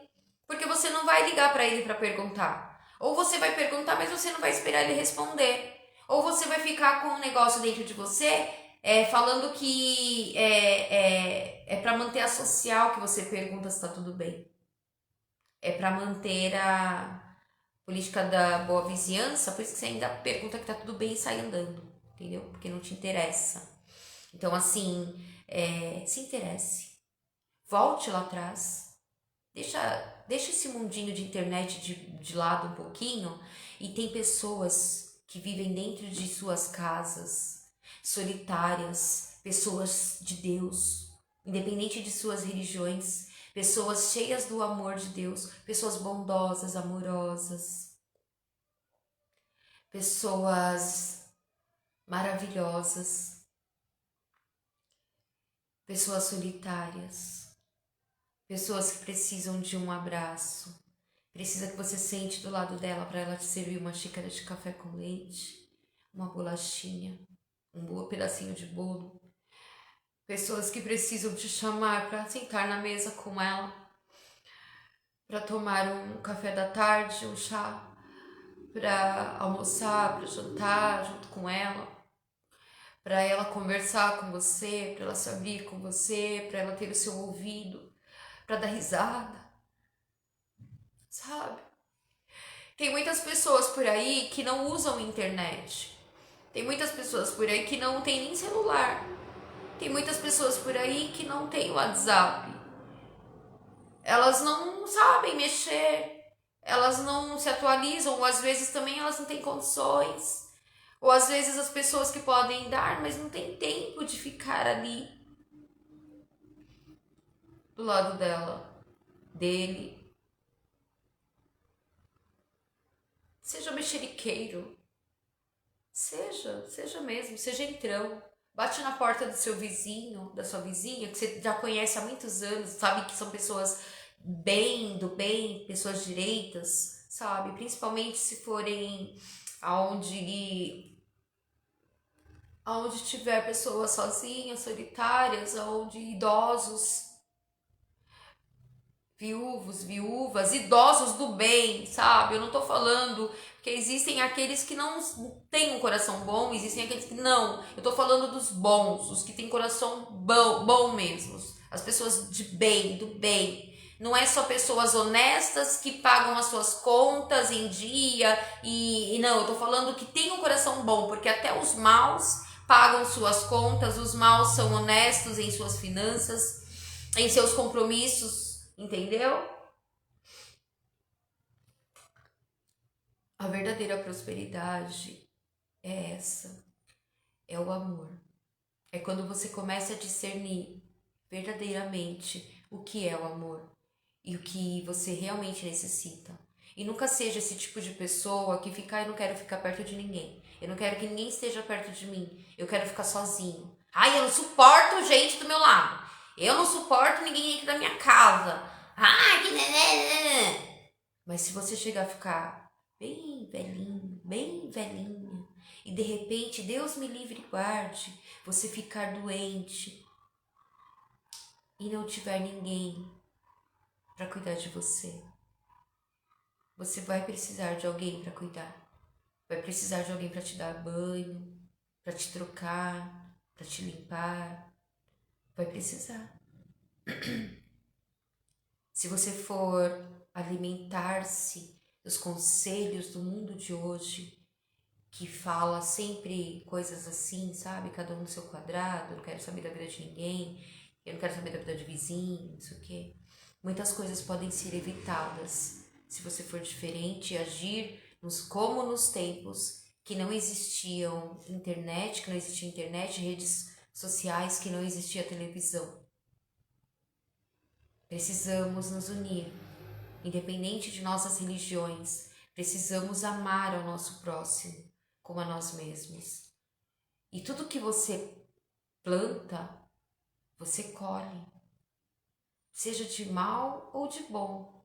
porque você não vai ligar para ele para perguntar. Ou você vai perguntar, mas você não vai esperar ele responder. Ou você vai ficar com um negócio dentro de você falando que é para manter a social que você pergunta se tá tudo bem. É para manter a política da boa vizinhança, por isso que você ainda pergunta que tá tudo bem e sai andando, entendeu? Porque não te interessa. Então, assim, se interesse. Volte lá atrás. Deixa esse mundinho de internet de lado um pouquinho e tem pessoas que vivem dentro de suas casas, solitárias, pessoas de Deus, independente de suas religiões, pessoas cheias do amor de Deus, pessoas bondosas, amorosas, pessoas maravilhosas, pessoas solitárias, pessoas que precisam de um abraço, precisa que você sente do lado dela para ela te servir uma xícara de café com leite, uma bolachinha, um pedacinho de bolo. Pessoas que precisam te chamar para sentar na mesa com ela, para tomar um café da tarde, um chá, para almoçar, para jantar junto com ela, para ela conversar com você, para ela se abrir com você, para ela ter o seu ouvido, para dar risada, sabe? Tem muitas pessoas por aí que não usam internet. Tem muitas pessoas por aí que não tem nem celular. Tem muitas pessoas por aí que não tem WhatsApp. Elas não sabem mexer. Elas não se atualizam. Ou às vezes também elas não têm condições. Ou às vezes as pessoas que podem dar, mas não tem tempo de ficar ali do lado dela, dele. Seja mexeriqueiro. Seja mesmo, seja entrão. Bate na porta do seu vizinho, da sua vizinha, que você já conhece há muitos anos, sabe que são pessoas do bem, pessoas direitas, sabe? Principalmente se forem aonde tiver pessoas sozinhas, solitárias, aonde idosos, viúvas, idosos do bem, sabe? Eu não tô falando que existem aqueles que não têm um coração bom, existem aqueles que não. Eu tô falando dos bons, os que têm coração bom mesmo. As pessoas de bem, do bem. não é só pessoas honestas que pagam as suas contas em dia e não, eu tô falando que tem um coração bom, porque até os maus pagam suas contas, os maus são honestos em suas finanças, em seus compromissos, entendeu? A verdadeira prosperidade é essa, é o amor. É quando você começa a discernir verdadeiramente o que é o amor e o que você realmente necessita. E nunca seja esse tipo de pessoa que fica, eu não quero ficar perto de ninguém. Eu não quero que ninguém esteja perto de mim. Eu quero ficar sozinho. Ai, eu não suporto gente do meu lado. Eu não suporto ninguém aqui da minha casa. Ai, que... Mas se você chegar a ficar bem velhinho, bem velhinha, e de repente, Deus me livre e guarde, você ficar doente e não tiver ninguém para cuidar de você, você vai precisar de alguém para cuidar. Vai precisar de alguém para te dar banho, para te trocar, para te limpar. Vai precisar. Se você for alimentar-se dos conselhos do mundo de hoje, que fala sempre coisas assim, sabe? Cada um no seu quadrado, eu não quero saber da vida de ninguém, eu não quero saber da vida de vizinho, não sei o quê. Muitas coisas podem ser evitadas se você for diferente e agir como nos tempos que não existiam internet, redes sociais, que não existia televisão. Precisamos nos unir, independente de nossas religiões. Precisamos amar ao nosso próximo como a nós mesmos. E tudo que você planta, você colhe, seja de mal ou de bom.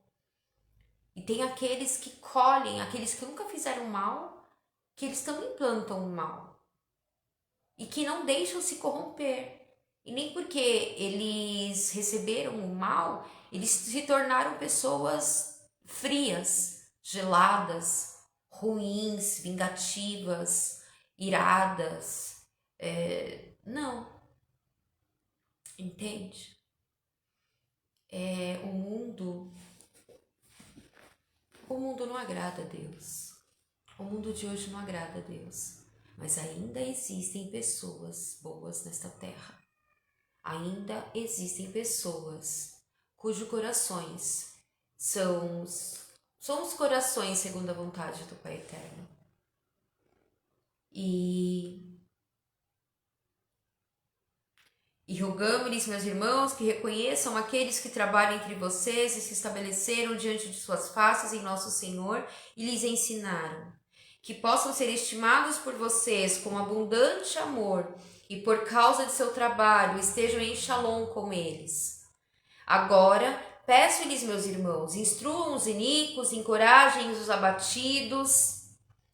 E tem aqueles que colhem, aqueles que nunca fizeram mal, que eles também plantam o mal. E que não deixam se corromper. E nem porque eles receberam o mal, eles se tornaram pessoas frias, geladas, ruins, vingativas, iradas. Não. Entende? O mundo não agrada a Deus. O mundo de hoje não agrada a Deus. Mas ainda existem pessoas boas nesta terra. Ainda existem pessoas cujos corações são os corações segundo a vontade do Pai Eterno. E rogamo-lhes, meus irmãos, que reconheçam aqueles que trabalham entre vocês e se estabeleceram diante de suas faces em nosso Senhor e lhes ensinaram, que possam ser estimados por vocês com abundante amor e por causa de seu trabalho estejam em shalom com eles. Agora, peço-lhes, meus irmãos, instruam os iníquos, encorajem os abatidos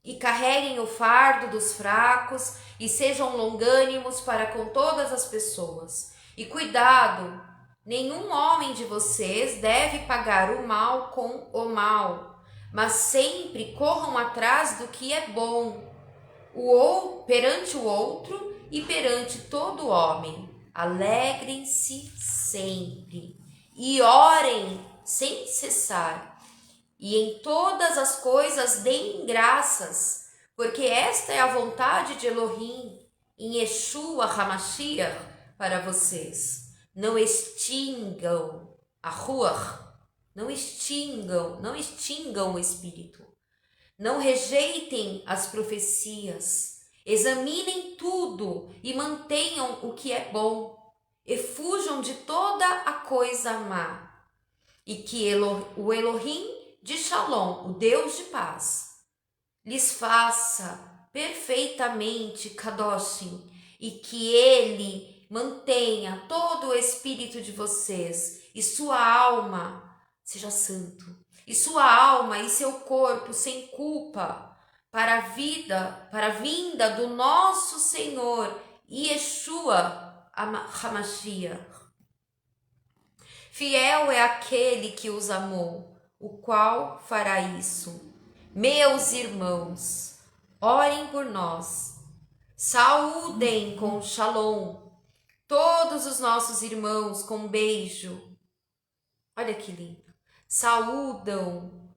e carreguem o fardo dos fracos e sejam longânimos para com todas as pessoas. E cuidado, nenhum homem de vocês deve pagar o mal com o mal, mas sempre corram atrás do que é bom, perante o outro e perante todo homem. Alegrem-se sempre e orem sem cessar. E em todas as coisas deem graças, porque esta é a vontade de Elohim em Yeshua HaMashiach para vocês. Não extingam a Ruach, não extingam o Espírito. Não rejeitem as profecias. Examinem tudo e mantenham o que é bom. E fujam de toda a coisa má. E que o Elohim de Shalom, o Deus de paz, lhes faça perfeitamente Kadoshim, e que ele mantenha todo o espírito de vocês e sua alma seja santo, e sua alma e seu corpo sem culpa para a vinda do nosso Senhor Yeshua HaMashiach. Fiel é aquele que os amou, o qual fará isso. Meus irmãos, orem por nós. Saúdem com shalom todos os nossos irmãos com beijo. Olha que lindo. Saúdam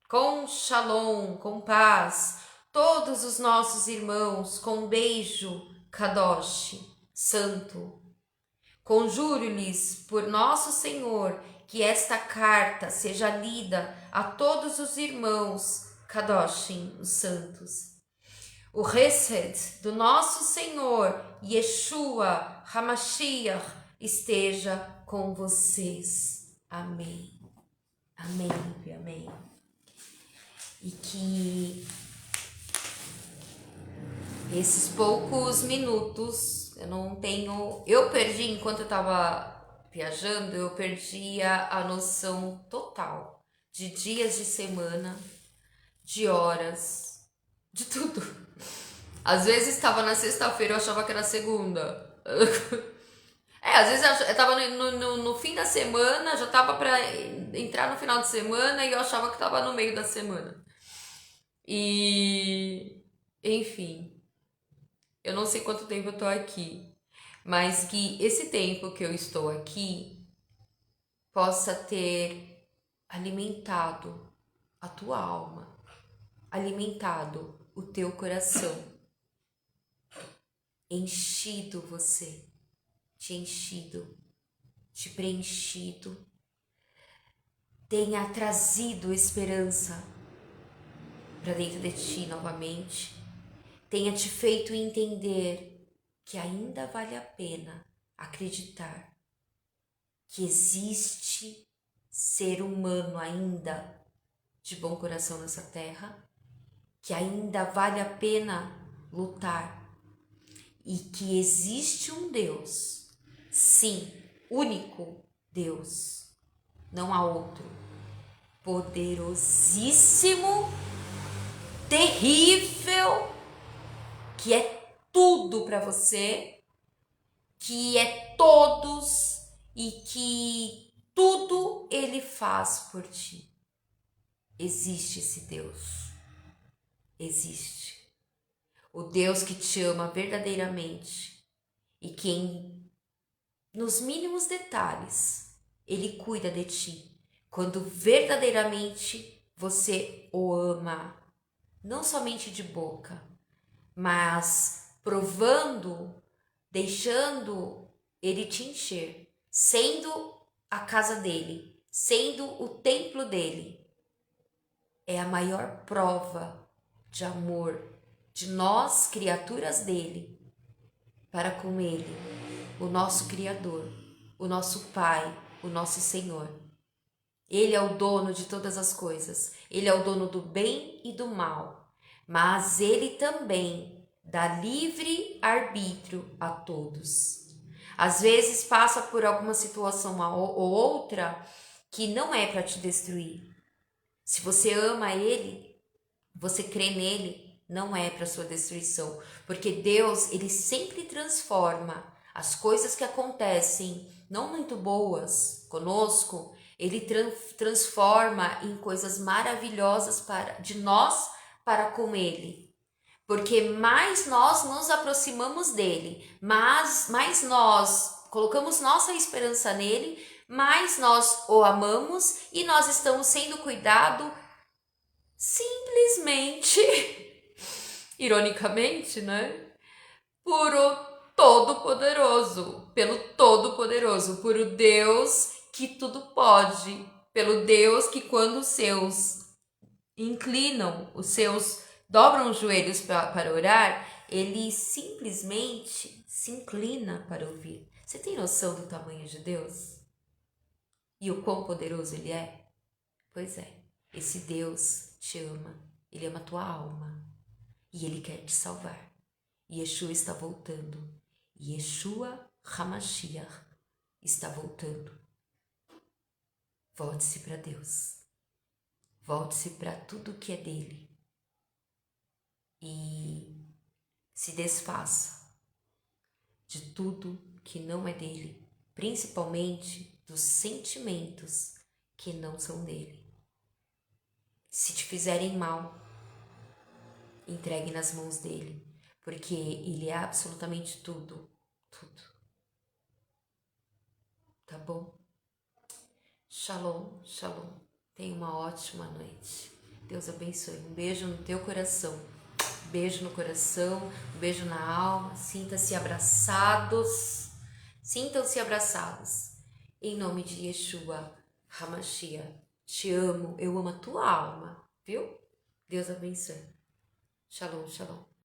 com shalom, com paz, todos os nossos irmãos com um beijo, Kadosh, santo. Conjuro-lhes por nosso Senhor que esta carta seja lida a todos os irmãos, Kadoshim, os santos. O Hesed do nosso Senhor, Yeshua HaMashiach, esteja com vocês. Amém. Amém, amém. E que esses poucos minutos, eu perdi enquanto eu tava viajando, eu perdi a noção total de dias de semana, de horas, de tudo. Às vezes estava na sexta-feira, eu achava que era segunda. Às vezes eu tava no fim da semana, já tava pra entrar no final de semana e eu achava que tava no meio da semana. E, enfim, eu não sei quanto tempo eu tô aqui, mas que esse tempo que eu estou aqui possa ter alimentado a tua alma, alimentado o teu coração, enchido você, te enchido, te preenchido, tenha trazido esperança para dentro de ti novamente, tenha te feito entender que ainda vale a pena acreditar que existe ser humano ainda de bom coração nessa terra, que ainda vale a pena lutar e que existe um Deus, sim, único Deus, não há outro, poderosíssimo, terrível, que é tudo para você, que é todos e que tudo ele faz por ti. Existe esse Deus. Existe. O Deus que te ama verdadeiramente e que nos mínimos detalhes ele cuida de ti. Quando verdadeiramente você o ama, não somente de boca, mas provando, deixando ele te encher, sendo a casa dele, sendo o templo dele. É a maior prova de amor de nós, criaturas dele, para com ele, o nosso Criador, o nosso Pai, o nosso Senhor. Ele é o dono de todas as coisas, ele é o dono do bem e do mal, mas ele também dá livre arbítrio a todos. Às vezes passa por alguma situação ou outra que não é para te destruir. Se você ama ele, você crê nele, não é para sua destruição, porque Deus, ele sempre transforma as coisas que acontecem não muito boas conosco, ele transforma em coisas maravilhosas de nós para com ele. Porque mais nós nos aproximamos dele, mais nós colocamos nossa esperança nele, mais nós o amamos e nós estamos sendo cuidados simplesmente, ironicamente, né? Por o Todo-Poderoso, pelo Todo-Poderoso, por o Deus que tudo pode, pelo Deus que quando os seus inclinam, os seus dobram os joelhos para orar, ele simplesmente se inclina para ouvir. Você tem noção do tamanho de Deus? E o quão poderoso ele é? Pois é, esse Deus te ama, ele ama a tua alma e ele quer te salvar. Yeshua está voltando. Yeshua HaMashiach está voltando. Volte-se para Deus. Volte-se para tudo que é dele. E se desfaça de tudo que não é dele, principalmente dos sentimentos que não são dele. Se te fizerem mal, entregue nas mãos dele, porque ele é absolutamente tudo, tudo. Tá bom? Shalom, shalom. Tenha uma ótima noite. Deus abençoe. Um beijo no teu coração. Beijo no coração, um beijo na alma. Sinta-se abraçados. Sintam-se abraçados. Em nome de Yeshua HaMashiach. Te amo, eu amo a tua alma, viu? Deus abençoe. Shalom, shalom.